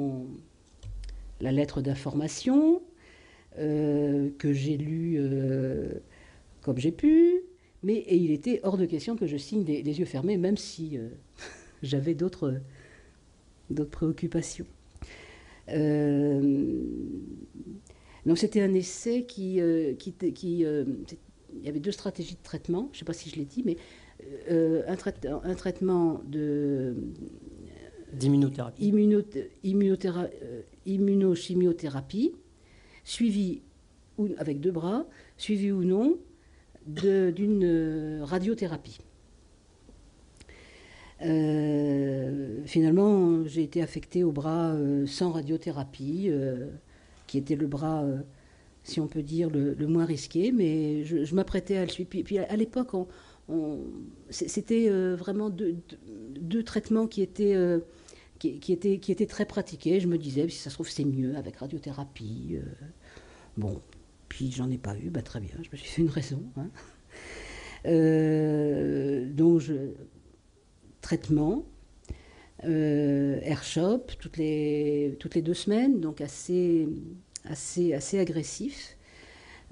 la lettre d'information que j'ai lue comme j'ai pu, et il était hors de question que je signe les yeux fermés, même si j'avais d'autres préoccupations. Donc c'était un essai il y avait 2 stratégies de traitement, je ne sais pas si je l'ai dit, mais un traitement d'immunothérapie, immunochimiothérapie, suivi avec 2 bras, suivi ou non d'une radiothérapie. Finalement, j'ai été affectée au bras sans radiothérapie, qui était le bras, si on peut dire, le moins risqué, mais je m'apprêtais à le suivre. Puis à l'époque, c'était vraiment deux traitements qui étaient très pratiqués. Je me disais, si ça se trouve, c'est mieux avec radiothérapie. Bon, puis j'en ai pas eu, très bien, je me suis fait une raison. Hein. Traitement, airshop toutes les 2 semaines, donc assez agressif.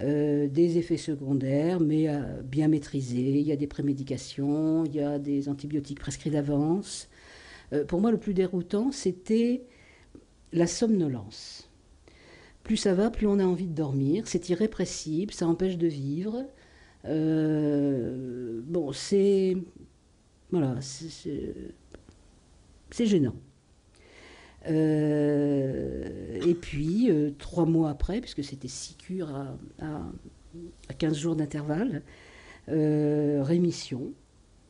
Des effets secondaires, mais bien maîtrisés. Il y a des prémédications, il y a des antibiotiques prescrits d'avance. Pour moi, le plus déroutant, c'était la somnolence. Plus ça va, plus on a envie de dormir. C'est irrépressible, ça empêche de vivre. C'est gênant. Et puis, 3 mois après, puisque c'était 6 cures à 15 jours d'intervalle, rémission.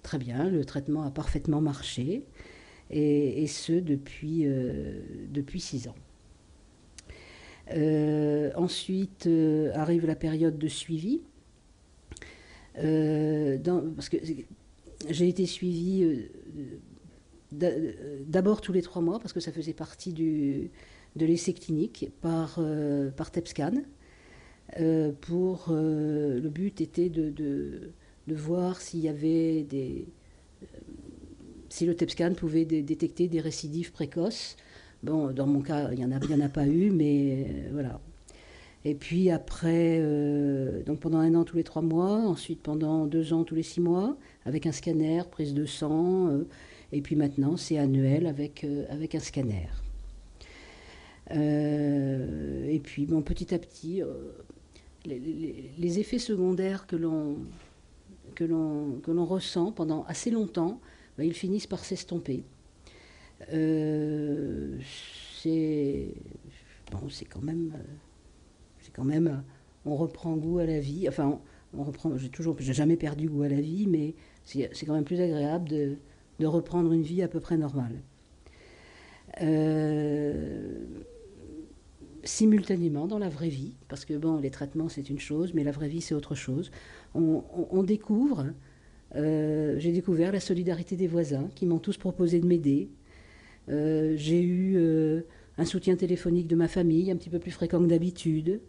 Très bien, le traitement a parfaitement marché, et ce depuis 6 ans. Ensuite arrive la période de suivi, parce que j'ai été suivie d'abord tous les 3 mois, parce que ça faisait partie de l'essai clinique par TEPSCAN. Le but était de voir s'il y avait si le TEPSCAN pouvait détecter des récidives précoces. Bon, dans mon cas, il y en a pas eu, mais voilà. Et puis après, donc pendant 1 an tous les 3 mois, ensuite pendant 2 ans tous les 6 mois, avec un scanner, prise de sang, et puis maintenant c'est annuel avec un scanner. Et puis bon, petit à petit, les effets secondaires que l'on ressent pendant assez longtemps, ils finissent par s'estomper. C'est quand même, on reprend goût à la vie. Enfin, j'ai jamais perdu goût à la vie, mais c'est quand même plus agréable de reprendre une vie à peu près normale. Simultanément dans la vraie vie, parce que bon, les traitements c'est une chose, mais la vraie vie c'est autre chose. On découvre, j'ai découvert la solidarité des voisins qui m'ont tous proposé de m'aider. J'ai eu un soutien téléphonique de ma famille, un petit peu plus fréquent que d'habitude.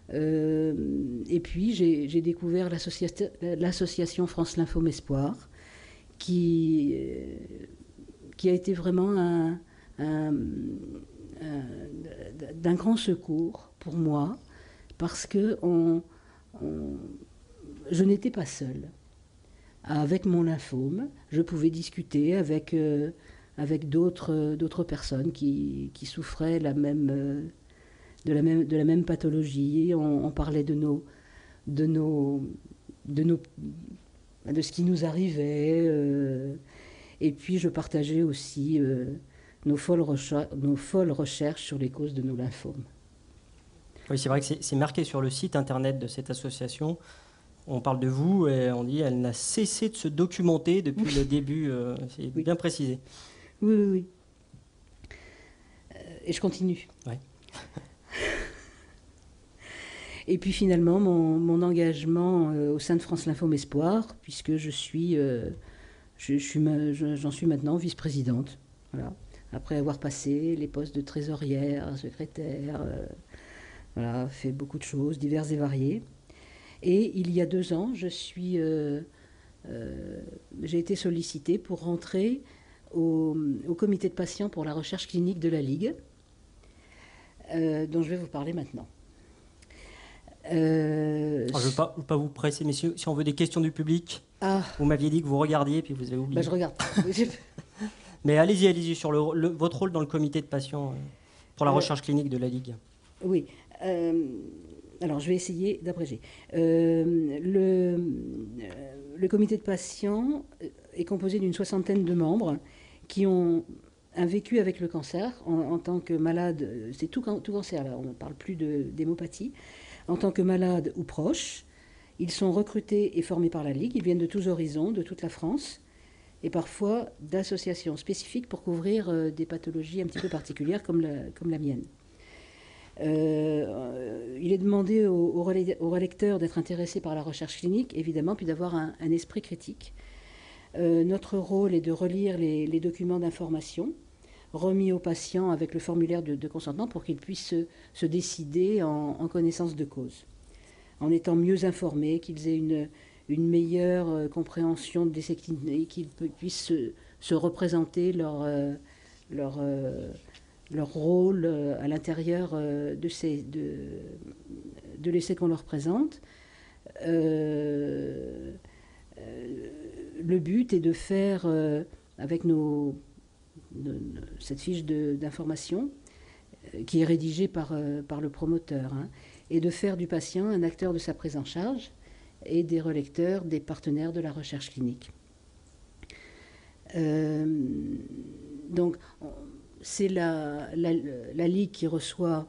Et puis j'ai découvert l'association France Lymphome Espoir, qui a été vraiment d'un grand secours pour moi, parce que je n'étais pas seule. Avec mon lymphome, je pouvais discuter avec d'autres personnes qui souffraient de la même pathologie. On parlait de ce qui nous arrivait, et puis je partageais aussi nos folles recherches sur les causes de nos lymphomes. Oui, c'est vrai que c'est marqué sur le site internet de cette association. On parle de vous et on dit qu'elle n'a cessé de se documenter depuis le début. C'est bien précisé. Oui. Et je continue. Ouais. Et puis finalement, mon engagement au sein de France Lymphome Espoir, puisque j'en suis maintenant vice-présidente. Voilà. Après avoir passé les postes de trésorière, secrétaire, fait beaucoup de choses diverses et variées. Et il y a 2 ans, j'ai été sollicitée pour rentrer au comité de patients pour la recherche clinique de la Ligue, dont je vais vous parler maintenant. Je ne veux pas vous presser, mais si on veut des questions du public, vous m'aviez dit que vous regardiez, puis vous avez oublié. Je regarde. Mais allez-y sur votre rôle dans le comité de patients pour la recherche clinique de la Ligue. Oui. Alors, je vais essayer d'abréger. Le comité de patients est composé d'une 60aine de membres qui ont un vécu avec le cancer en tant que malade. C'est tout cancer, là, on ne parle plus d'hémopathie. En tant que malade ou proche, ils sont recrutés et formés par la Ligue. Ils viennent de tous horizons, de toute la France, et parfois d'associations spécifiques pour couvrir des pathologies un petit peu particulières comme la mienne. Il est demandé aux relecteurs d'être intéressés par la recherche clinique, évidemment, puis d'avoir un esprit critique. Notre rôle est de relire les documents d'information remis aux patients avec le formulaire de consentement pour qu'ils puissent se décider en connaissance de cause. en étant mieux informés, qu'ils aient une meilleure compréhension de l'essai clinique, qu'ils puissent se représenter leur rôle à l'intérieur de l'essai qu'on leur présente. Le but est de faire, avec cette fiche d'information, qui est rédigée par le promoteur, hein, et de faire du patient un acteur de sa prise en charge et des relecteurs, des partenaires de la recherche clinique. Donc, c'est la Ligue qui reçoit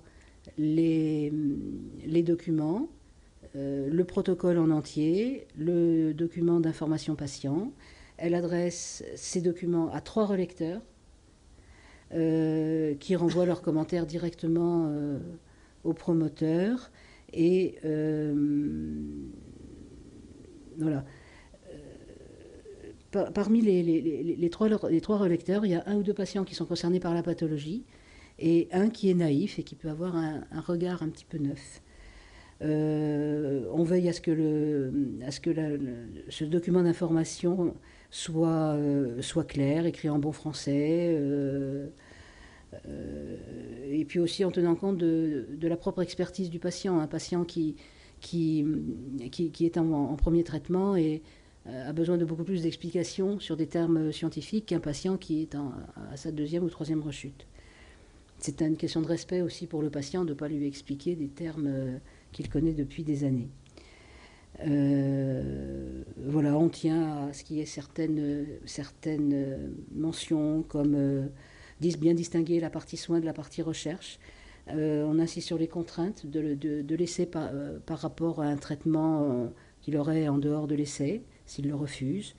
les documents, le protocole en entier, le document d'information patient. Elle adresse ces documents à 3 relecteurs qui renvoient leurs commentaires directement au promoteur. Et voilà. Parmi les trois relecteurs, il y a 1 ou 2 patients qui sont concernés par la pathologie et un qui est naïf et qui peut avoir un regard un petit peu neuf. On veille à ce que ce document d'information soit clair, écrit en bon français, et puis aussi en tenant compte de la propre expertise du patient. Un patient qui est en premier traitement et a besoin de beaucoup plus d'explications sur des termes scientifiques qu'un patient qui est à sa 2e ou 3e rechute. C'est une question de respect aussi pour le patient de ne pas lui expliquer des termes qu'il connaît depuis des années. Voilà, on tient à ce qu'il y ait certaines mentions comme bien distinguer la partie soins de la partie recherche. On insiste sur les contraintes de l'essai par rapport à un traitement qu'il aurait en dehors de l'essai, s'il le refuse.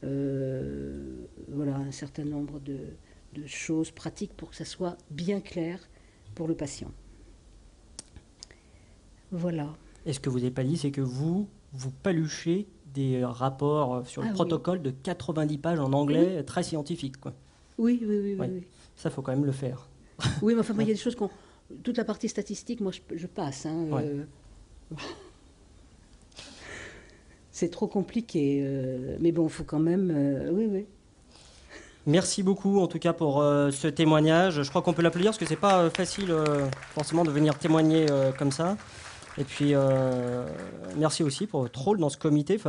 Voilà, un certain nombre de choses pratiques pour que ça soit bien clair pour le patient. Voilà. Et ce que vous n'avez pas dit, c'est que vous paluchez des rapports sur le protocole de 90 pages en anglais, très scientifique, quoi. Oui. Ça, il faut quand même le faire. Oui, mais enfin, il y a des choses toute la partie statistique, moi, je passe. Hein, c'est trop compliqué. Mais bon, il faut quand même... oui. Merci beaucoup, en tout cas, pour ce témoignage. Je crois qu'on peut l'applaudir, parce que c'est pas facile, forcément, de venir témoigner comme ça. Et puis, merci aussi pour votre rôle dans ce comité,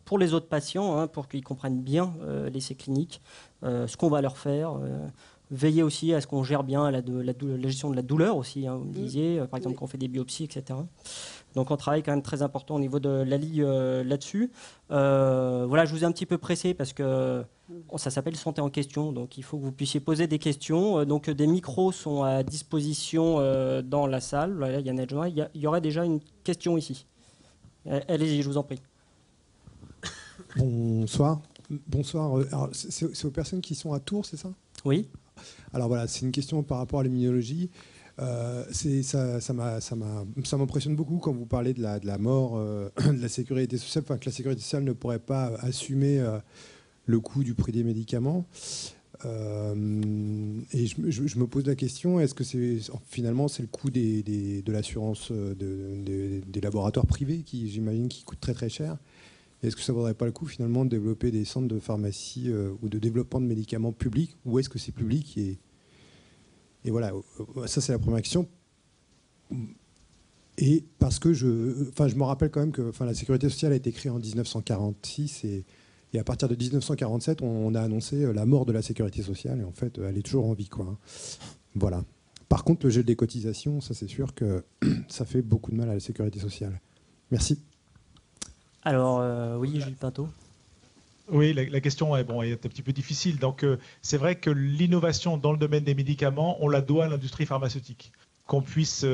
pour les autres patients, hein, pour qu'ils comprennent bien l'essai clinique, ce qu'on va leur faire. Veiller aussi à ce qu'on gère bien la gestion de la douleur aussi, hein, vous me disiez, par exemple, quand on fait des biopsies, etc. Donc, on travaille quand même très important au niveau de la Ligue là-dessus. Voilà, je vous ai un petit peu pressé parce que ça s'appelle Santé en question, donc il faut que vous puissiez poser des questions. Donc, des micros sont à disposition dans la salle. Voilà, il y en a déjà. Il y aurait déjà une question ici. Allez-y, je vous en prie. Bonsoir. Alors, c'est aux personnes qui sont à Tours, c'est ça ? Oui. Alors voilà, c'est une question par rapport à l'immunologie. Ça m'impressionne beaucoup quand vous parlez de la mort de la sécurité sociale, que la sécurité sociale ne pourrait pas assumer le coût du prix des médicaments. Et je me pose la question, est-ce que finalement c'est le coût de l'assurance des laboratoires privés qui, j'imagine, qui coûtent très très cher? Est-ce que ça ne vaudrait pas le coup finalement de développer des centres de pharmacie ou de développement de médicaments publics, ou est-ce que c'est public et voilà, ça c'est la première question. Et parce que je me rappelle quand même que la sécurité sociale a été créée en 1946 et à partir de 1947, on a annoncé la mort de la sécurité sociale et en fait, elle est toujours en vie, quoi. Voilà. Par contre, le gel des cotisations, ça c'est sûr que ça fait beaucoup de mal à la sécurité sociale. Merci. Alors, oui, Gilles Pinto. Oui, la question est un petit peu difficile. Donc, c'est vrai que l'innovation dans le domaine des médicaments, on la doit à l'industrie pharmaceutique. Qu'on puisse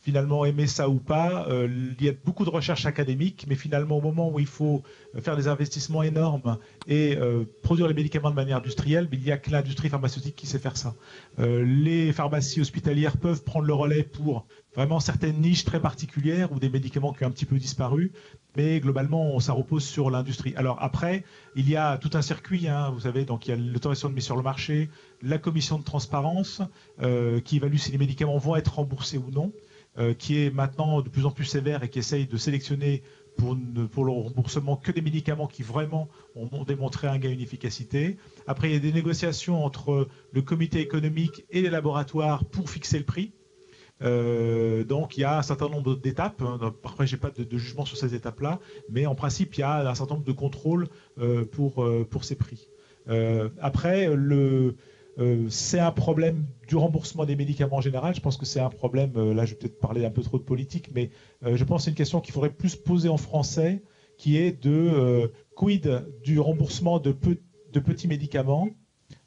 finalement aimer ça ou pas, il y a beaucoup de recherches académiques, mais finalement, au moment où il faut faire des investissements énormes et produire les médicaments de manière industrielle, il n'y a que l'industrie pharmaceutique qui sait faire ça. Les pharmacies hospitalières peuvent prendre le relais pour vraiment certaines niches très particulières ou des médicaments qui ont un petit peu disparu, mais globalement, ça repose sur l'industrie. Alors après, il y a tout un circuit, hein, vous savez, donc il y a l'autorisation de mise sur le marché, la commission de transparence qui évalue si les médicaments vont être remboursés ou non. qui est maintenant de plus en plus sévère et qui essaye de sélectionner pour le remboursement que des médicaments qui vraiment ont démontré un gain en efficacité. Après, il y a des négociations entre le comité économique et les laboratoires pour fixer le prix. Donc il y a un certain nombre d'étapes. Parfois, je n'ai pas de jugement sur ces étapes-là, mais en principe, il y a un certain nombre de contrôles pour ces prix. Après, c'est un problème du remboursement des médicaments en général. Je pense que c'est un problème, là je vais peut-être parler un peu trop de politique, mais je pense que c'est une question qu'il faudrait plus poser en français, qui est de quid du remboursement de petits médicaments,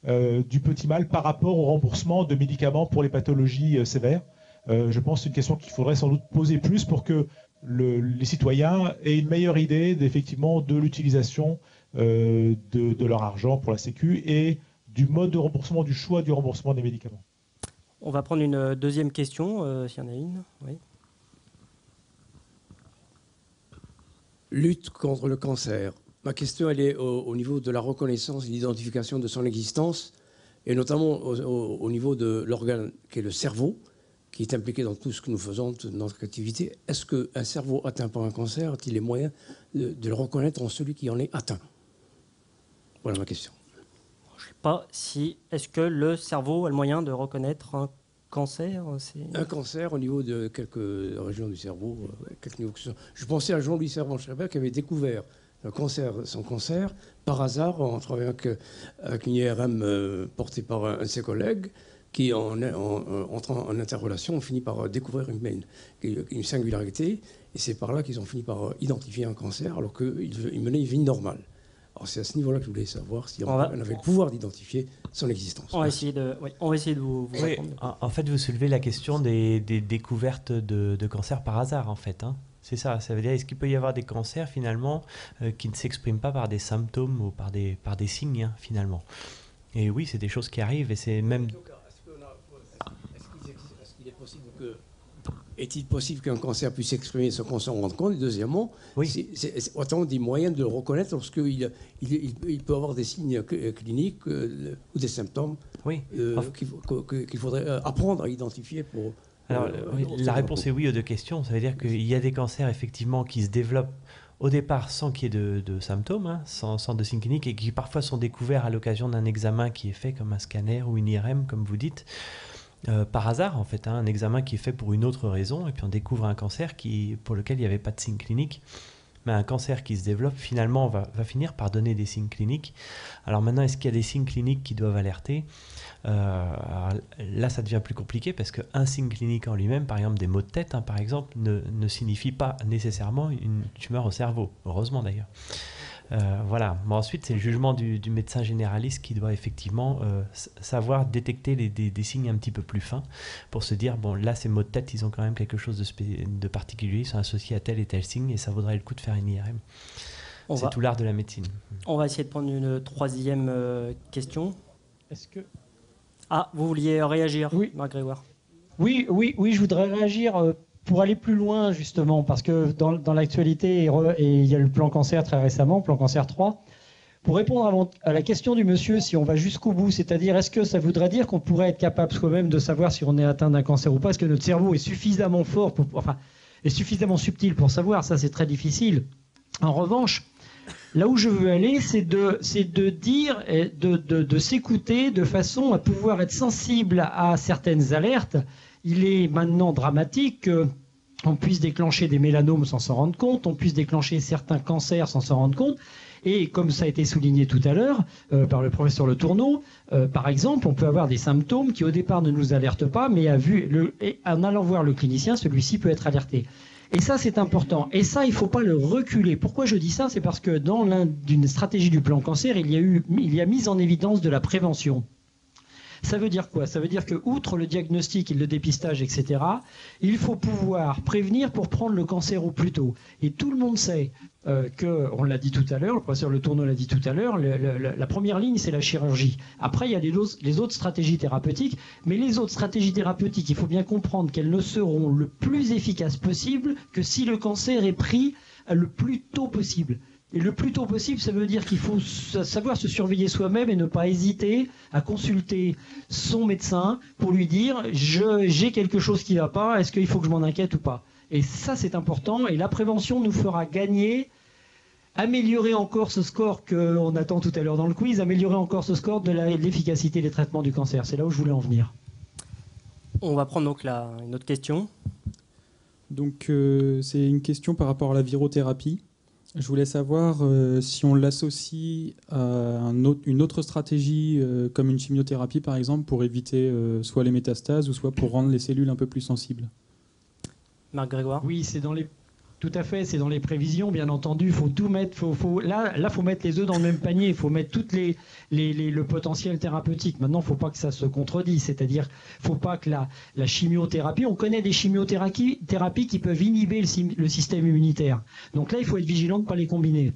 du petit mal par rapport au remboursement de médicaments pour les pathologies sévères. Je pense que c'est une question qu'il faudrait sans doute poser plus pour que les citoyens aient une meilleure idée effectivement de l'utilisation de leur argent pour la Sécu et du mode de remboursement, du choix du remboursement des médicaments. On va prendre une deuxième question, s'il y en a une. Oui. Lutte contre le cancer. Ma question, elle est au niveau de la reconnaissance et l'identification de son existence, et notamment au niveau de l'organe qui est le cerveau, qui est impliqué dans tout ce que nous faisons, toute notre activité. Est-ce qu'un cerveau atteint par un cancer a-t-il les moyens de le reconnaître en celui qui en est atteint? Voilà ma question. Je ne sais pas si... Est-ce que le cerveau a le moyen de reconnaître un cancer? Un cancer au niveau de quelques régions du cerveau, quelques niveaux que ce soit. Je pensais à Jean-Louis Servan-Schreiber qui avait découvert son cancer par hasard en travaillant avec une IRM portée par un de ses collègues qui, en entrant en interrelation, ont fini par découvrir une singularité. Et c'est par là qu'ils ont fini par identifier un cancer alors qu'il menait une vie normale. Alors c'est à ce niveau-là que je voulais savoir si on avait le pouvoir d'identifier son existence. On va essayer de vous répondre. En fait, vous soulevez la question des découvertes de cancers par hasard, en fait. Hein. C'est ça. Ça veut dire, est-ce qu'il peut y avoir des cancers, finalement, qui ne s'expriment pas par des symptômes ou par des signes, hein, finalement. Et oui, c'est des choses qui arrivent et c'est même... Est-il possible qu'un cancer puisse s'exprimer sans qu'on s'en rende compte? Et deuxièmement, oui. autant des moyens de le reconnaître lorsqu'il peut avoir des signes cliniques ou des symptômes qu'il faudrait apprendre à identifier pour... Alors, la réponse est oui aux deux questions. Ça veut dire qu'il y a des cancers, effectivement, qui se développent au départ sans qu'il y ait de symptômes, hein, sans de signes cliniques, et qui parfois sont découverts à l'occasion d'un examen qui est fait comme un scanner ou une IRM, comme vous dites. Par hasard, en fait, hein, un examen qui est fait pour une autre raison, et puis on découvre un cancer pour lequel il n'y avait pas de signes cliniques. Mais un cancer qui se développe, finalement, va finir par donner des signes cliniques. Alors maintenant, est-ce qu'il y a des signes cliniques qui doivent alerter? Là, ça devient plus compliqué, parce qu'un signe clinique en lui-même, par exemple des maux de tête, hein, par exemple, ne signifie pas nécessairement une tumeur au cerveau. Heureusement, d'ailleurs. Voilà. Mais ensuite, c'est le jugement du médecin généraliste qui doit effectivement savoir détecter des signes un petit peu plus fins pour se dire, bon, là, ces maux de tête, ils ont quand même quelque chose de particulier, ils sont associés à tel et tel signe et ça vaudrait le coup de faire une IRM. C'est tout l'art de la médecine. On va essayer de prendre une troisième question. Est-ce que... Ah, vous vouliez réagir, oui. Marc Grégoire? Oui, je voudrais réagir pour aller plus loin, justement, parce que dans l'actualité, il y a le plan cancer très récemment, plan cancer 3. Pour répondre à la question du monsieur, si on va jusqu'au bout, c'est-à-dire est-ce que ça voudrait dire qu'on pourrait être capable soi-même de savoir si on est atteint d'un cancer ou pas? Est-ce que notre cerveau est suffisamment fort, est suffisamment subtil pour savoir? Ça, c'est très difficile. En revanche, là où je veux aller, c'est de dire, de s'écouter de façon à pouvoir être sensible à certaines alertes. Il est maintenant dramatique qu'on puisse déclencher des mélanomes sans s'en rendre compte, on puisse déclencher certains cancers sans s'en rendre compte. Et comme ça a été souligné tout à l'heure par le professeur Le Tourneau, par exemple, on peut avoir des symptômes qui au départ ne nous alertent pas, mais en allant voir le clinicien, celui-ci peut être alerté. Et ça, c'est important. Et ça, il ne faut pas le reculer. Pourquoi je dis ça? C'est parce que dans d'une stratégie du plan cancer, il y a mise en évidence de la prévention. Ça veut dire quoi? Ça veut dire que, outre le diagnostic et le dépistage, etc., il faut pouvoir prévenir pour prendre le cancer au plus tôt. Et tout le monde sait on l'a dit tout à l'heure, le professeur Le Tourneau l'a dit tout à l'heure, la première ligne, c'est la chirurgie. Après, il y a les autres stratégies thérapeutiques, mais les autres stratégies thérapeutiques, il faut bien comprendre qu'elles ne seront le plus efficaces possible que si le cancer est pris le plus tôt possible. Et le plus tôt possible, ça veut dire qu'il faut savoir se surveiller soi-même et ne pas hésiter à consulter son médecin pour lui dire j'ai quelque chose qui ne va pas, est-ce qu'il faut que je m'en inquiète ou pas? Et ça, c'est important. Et la prévention nous fera gagner, améliorer encore ce score qu'on attend tout à l'heure dans le quiz, améliorer encore ce score de l'efficacité des traitements du cancer. C'est là où je voulais en venir. On va prendre donc une autre question. Donc c'est une question par rapport à la virothérapie. Je voulais savoir si on l'associe à une autre stratégie comme une chimiothérapie par exemple pour éviter soit les métastases ou soit pour rendre les cellules un peu plus sensibles. Marc Grégoire. Oui, tout à fait, c'est dans les prévisions, bien entendu. Il faut tout mettre. Là, faut mettre les œufs dans le même panier. Il faut mettre le potentiel thérapeutique. Maintenant, il ne faut pas que ça se contredise. C'est-à-dire, il ne faut pas que la chimiothérapie. On connaît des chimiothérapies qui peuvent inhiber le système immunitaire. Donc là, il faut être vigilant de ne pas les combiner.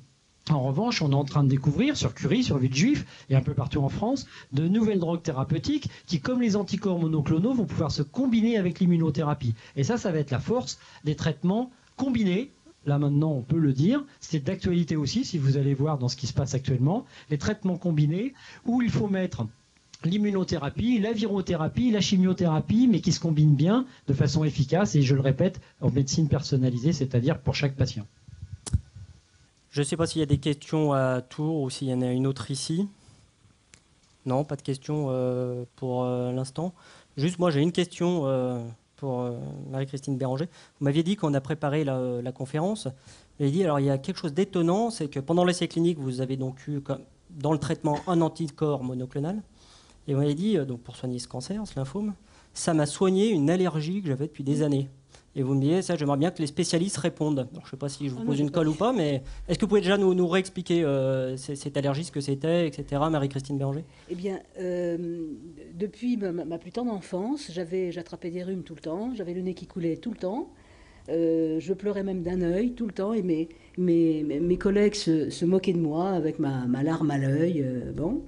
En revanche, on est en train de découvrir sur Curie, sur Villejuif et un peu partout en France, de nouvelles drogues thérapeutiques qui, comme les anticorps monoclonaux, vont pouvoir se combiner avec l'immunothérapie. Et ça va être la force des traitements combinés. Là maintenant, on peut le dire, c'est d'actualité aussi, si vous allez voir dans ce qui se passe actuellement, les traitements combinés où il faut mettre l'immunothérapie, la virothérapie, la chimiothérapie, mais qui se combinent bien de façon efficace et, je le répète, en médecine personnalisée, c'est-à-dire pour chaque patient. Je ne sais pas s'il y a des questions à Tours ou s'il y en a une autre ici. Non, pas de questions pour l'instant. Juste, moi, j'ai une question pour Marie-Christine Béranger. Vous m'aviez dit qu'on a préparé la conférence. Vous avez dit, alors il y a quelque chose d'étonnant, c'est que pendant l'essai clinique, vous avez donc eu, dans le traitement, un anticorps monoclonal. Et vous m'avez dit, donc pour soigner ce cancer, ce lymphome, ça m'a soigné une allergie que j'avais depuis des années. Et vous me disiez, ça, j'aimerais bien que les spécialistes répondent. Alors, je ne sais pas si je vous pose une colle ou pas, mais est-ce que vous pouvez déjà nous réexpliquer cette allergie, ce que c'était, etc., Marie-Christine Béranger? Eh bien, depuis ma plus tendre enfance, j'attrapais des rhumes tout le temps, j'avais le nez qui coulait tout le temps, je pleurais même d'un œil tout le temps, et mes collègues se moquaient de moi avec ma larme à l'œil. Bon.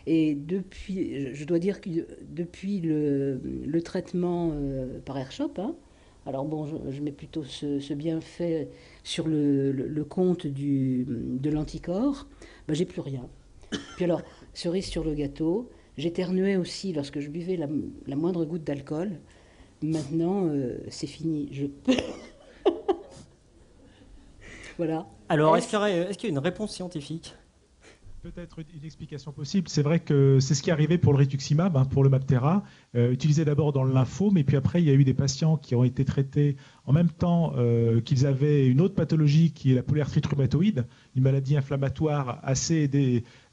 Et depuis, je dois dire que depuis le traitement par AirShop, hein, alors bon, je mets plutôt ce bienfait sur le compte de l'anticorps, ben, j'ai plus rien. Puis alors, cerise sur le gâteau, j'éternuais aussi lorsque je buvais la moindre goutte d'alcool. Maintenant, c'est fini. Je peux... Voilà. Alors, est-ce qu'il y a une réponse scientifique? Peut-être une explication possible. C'est vrai que c'est ce qui est arrivé pour le rituximab, hein, pour le Mabtera, utilisé d'abord dans le lymphome, et puis après, il y a eu des patients qui ont été traités en même temps qu'ils avaient une autre pathologie qui est la polyarthrite rhumatoïde, une maladie inflammatoire assez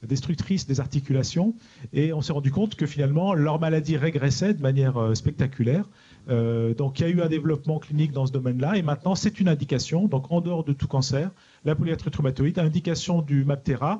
destructrice des articulations. Et on s'est rendu compte que finalement, leur maladie régressait de manière spectaculaire. Donc il y a eu un développement clinique dans ce domaine-là, et maintenant c'est une indication, donc en dehors de tout cancer, la polyarthrite rhumatoïde, indication du Mabtera,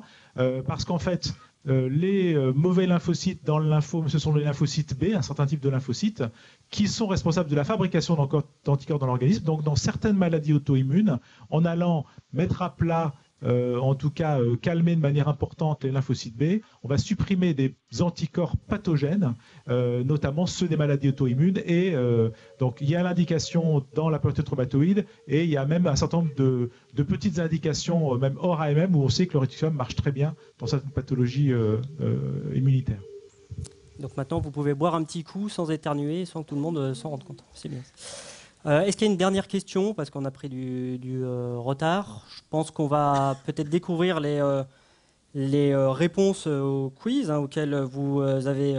parce qu'en fait les mauvais lymphocytes dans le lymphome, ce sont les lymphocytes B, un certain type de lymphocytes, qui sont responsables de la fabrication d'anticorps dans l'organisme. Donc dans certaines maladies auto-immunes, en allant mettre à plat, en tout cas calmer de manière importante les lymphocytes B, on va supprimer des anticorps pathogènes, notamment ceux des maladies auto-immunes. Et donc il y a l'indication dans la polyarthrite rhumatoïde, et il y a même un certain nombre de petites indications, même hors AMM, où on sait que le rituximab marche très bien dans certaines pathologies immunitaires. Donc maintenant, vous pouvez boire un petit coup sans éternuer, sans que tout le monde s'en rende compte. C'est bien. Est-ce qu'il y a une dernière question? Parce qu'on a pris du retard. Je pense qu'on va peut-être découvrir les réponses au quiz auxquelles vous avez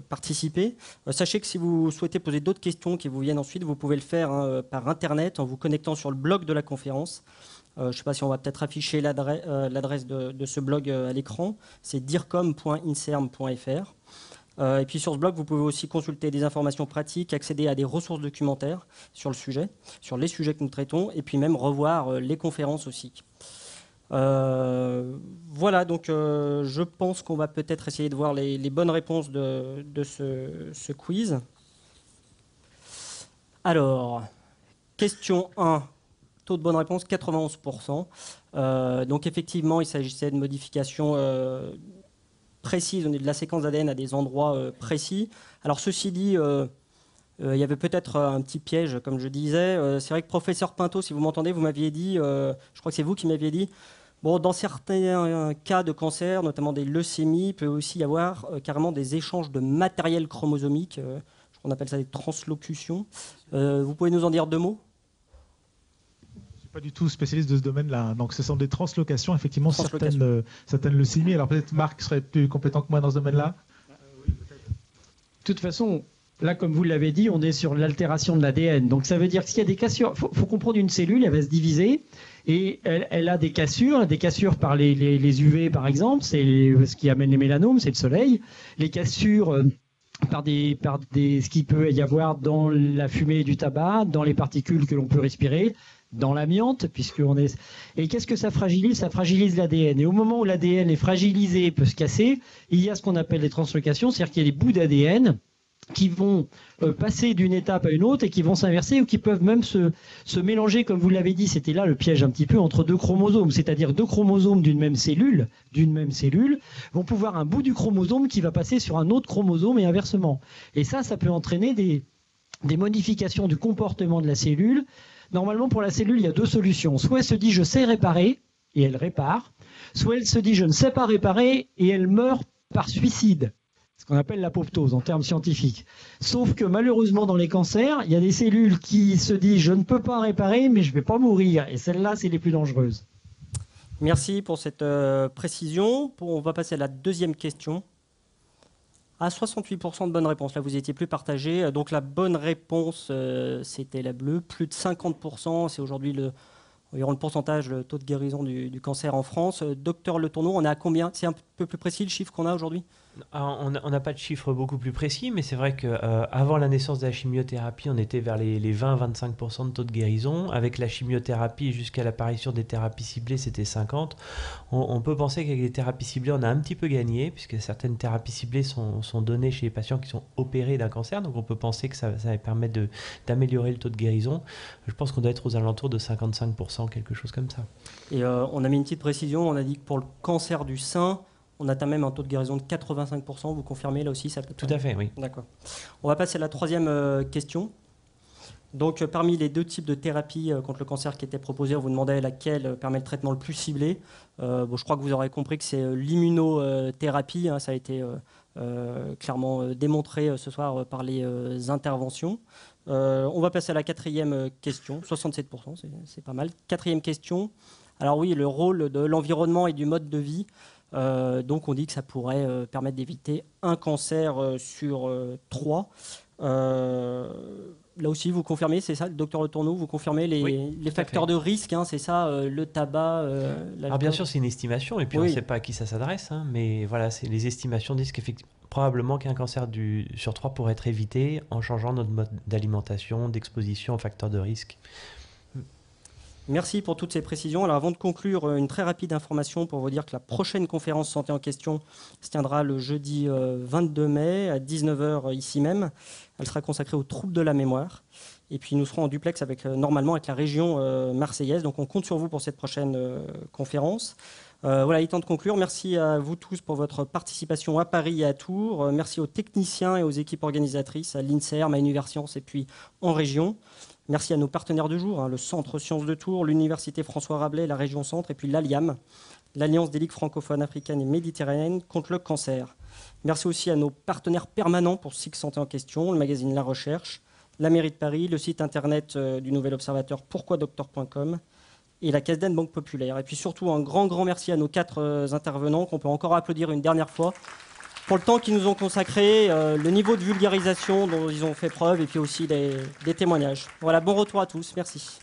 participé. Sachez que si vous souhaitez poser d'autres questions qui vous viennent ensuite, vous pouvez le faire par Internet en vous connectant sur le blog de la conférence. Je ne sais pas si on va peut-être afficher l'adresse de ce blog à l'écran. C'est dircom.inserm.fr. Et puis sur ce blog, vous pouvez aussi consulter des informations pratiques, accéder à des ressources documentaires sur le sujet, sur les sujets que nous traitons, et puis même revoir les conférences aussi. Voilà, donc je pense qu'on va peut-être essayer de voir les bonnes réponses de ce quiz. Alors, question 1, taux de bonne réponse 91%. Donc effectivement, il s'agissait de modifications précises au niveau de la séquence ADN à des endroits précis. Alors ceci dit, il y avait peut-être un petit piège, comme je disais. C'est vrai que professeur Pinto, si vous m'entendez, vous m'aviez dit, je crois que c'est vous qui m'aviez dit, Bon, dans certains cas de cancer, notamment des leucémies, il peut aussi y avoir carrément des échanges de matériel chromosomique. On appelle ça des translocutions. Vous pouvez nous en dire 2 mots ? Je ne suis pas du tout spécialiste de ce domaine-là. Donc, ce sont des translocations, effectivement, certaines leucémies. Alors, peut-être Marc serait plus compétent que moi dans ce domaine-là. De toute façon, là, comme vous l'avez dit, on est sur l'altération de l'ADN. Donc, ça veut dire que s'il y a des cassures, il faut comprendre une cellule, elle va se diviser. Et elle a des cassures par les UV, par exemple. C'est ce qui amène les mélanomes, c'est le soleil. Les cassures par ce qu'il peut y avoir dans la fumée du tabac, dans les particules que l'on peut respirer, dans l'amiante, Et qu'est-ce que ça fragilise ? Ça fragilise l'ADN. Et au moment où l'ADN est fragilisé et peut se casser, il y a ce qu'on appelle les translocations, c'est-à-dire qu'il y a des bouts d'ADN qui vont passer d'une étape à une autre et qui vont s'inverser ou qui peuvent même se mélanger, comme vous l'avez dit, c'était là le piège un petit peu, entre 2 chromosomes, c'est-à-dire 2 chromosomes d'une même cellule, vont pouvoir un bout du chromosome qui va passer sur un autre chromosome et inversement. Et ça peut entraîner des modifications du comportement de la cellule. Normalement, pour la cellule, il y a 2 solutions. Soit elle se dit « je sais réparer » et elle répare, soit elle se dit « je ne sais pas réparer » et elle meurt par suicide. Ce qu'on appelle l'apoptose en termes scientifiques. Sauf que malheureusement dans les cancers, il y a des cellules qui se disent je ne peux pas réparer mais je ne vais pas mourir. Et celles-là, c'est les plus dangereuses. Merci pour cette précision. On va passer à la deuxième question. À 68% de bonnes réponses. Là, vous étiez plus partagé. Donc la bonne réponse, c'était la bleue. Plus de 50%, c'est aujourd'hui environ le pourcentage, le taux de guérison du cancer en France. Docteur Le Tourneau, on est à combien ? C'est un peu plus précis le chiffre qu'on a aujourd'hui ? On n'a pas de chiffres beaucoup plus précis, mais c'est vrai qu'avant la naissance de la chimiothérapie, on était vers les 20-25% de taux de guérison. Avec la chimiothérapie, jusqu'à l'apparition des thérapies ciblées, c'était 50%. On peut penser qu'avec les thérapies ciblées, on a un petit peu gagné, puisque certaines thérapies ciblées sont données chez les patients qui sont opérés d'un cancer. Donc on peut penser que ça va permettre d'améliorer le taux de guérison. Je pense qu'on doit être aux alentours de 55%, quelque chose comme ça. Et on a mis une petite précision, on a dit que pour le cancer du sein, on atteint même un taux de guérison de 85%. Vous confirmez là aussi ça peut... Tout à fait, oui. D'accord. On va passer à la troisième question. Donc, parmi les 2 types de thérapies contre le cancer qui étaient proposés, on vous demandait laquelle permet le traitement le plus ciblé. Je crois que vous aurez compris que c'est l'immunothérapie. Ça a été clairement démontré ce soir par les interventions. On va passer à la 4e question. 67%, c'est pas mal. 4e question. Alors oui, le rôle de l'environnement et du mode de vie. Donc on dit que ça pourrait permettre d'éviter un cancer sur 3. Là aussi, vous confirmez, c'est ça, le docteur Le Tourneau, vous confirmez les facteurs de risque, c'est ça, le tabac, l'alcool. Alors bien sûr, c'est une estimation, et puis on ne sait pas à qui ça s'adresse, mais voilà, les estimations disent qu'effectivement, probablement qu'un cancer sur 3 pourrait être évité en changeant notre mode d'alimentation, d'exposition aux facteurs de risque. Merci pour toutes ces précisions. Alors avant de conclure, une très rapide information pour vous dire que la prochaine conférence santé en question se tiendra le jeudi 22 mai à 19h ici même. Elle sera consacrée aux troubles de la mémoire. Et puis nous serons en duplex normalement avec la région marseillaise. Donc on compte sur vous pour cette prochaine conférence. Voilà, il est temps de conclure. Merci à vous tous pour votre participation à Paris et à Tours. Merci aux techniciens et aux équipes organisatrices, à l'INSERM, à Universcience et puis en région. Merci à nos partenaires du jour, le Centre Sciences de Tours, l'Université François Rabelais, la région Centre, et puis l'ALIAM, l'Alliance des ligues francophones, africaines et méditerranéennes contre le cancer. Merci aussi à nos partenaires permanents pour SIG Santé en question, le magazine La Recherche, la mairie de Paris, le site internet du Nouvel Observateur pourquoidocteur.com et la Caisse d'Aide Banque Populaire. Et puis surtout, un grand merci à nos 4 intervenants qu'on peut encore applaudir une dernière fois pour le temps qu'ils nous ont consacré, le niveau de vulgarisation dont ils ont fait preuve et puis aussi des témoignages. Voilà, bon retour à tous. Merci.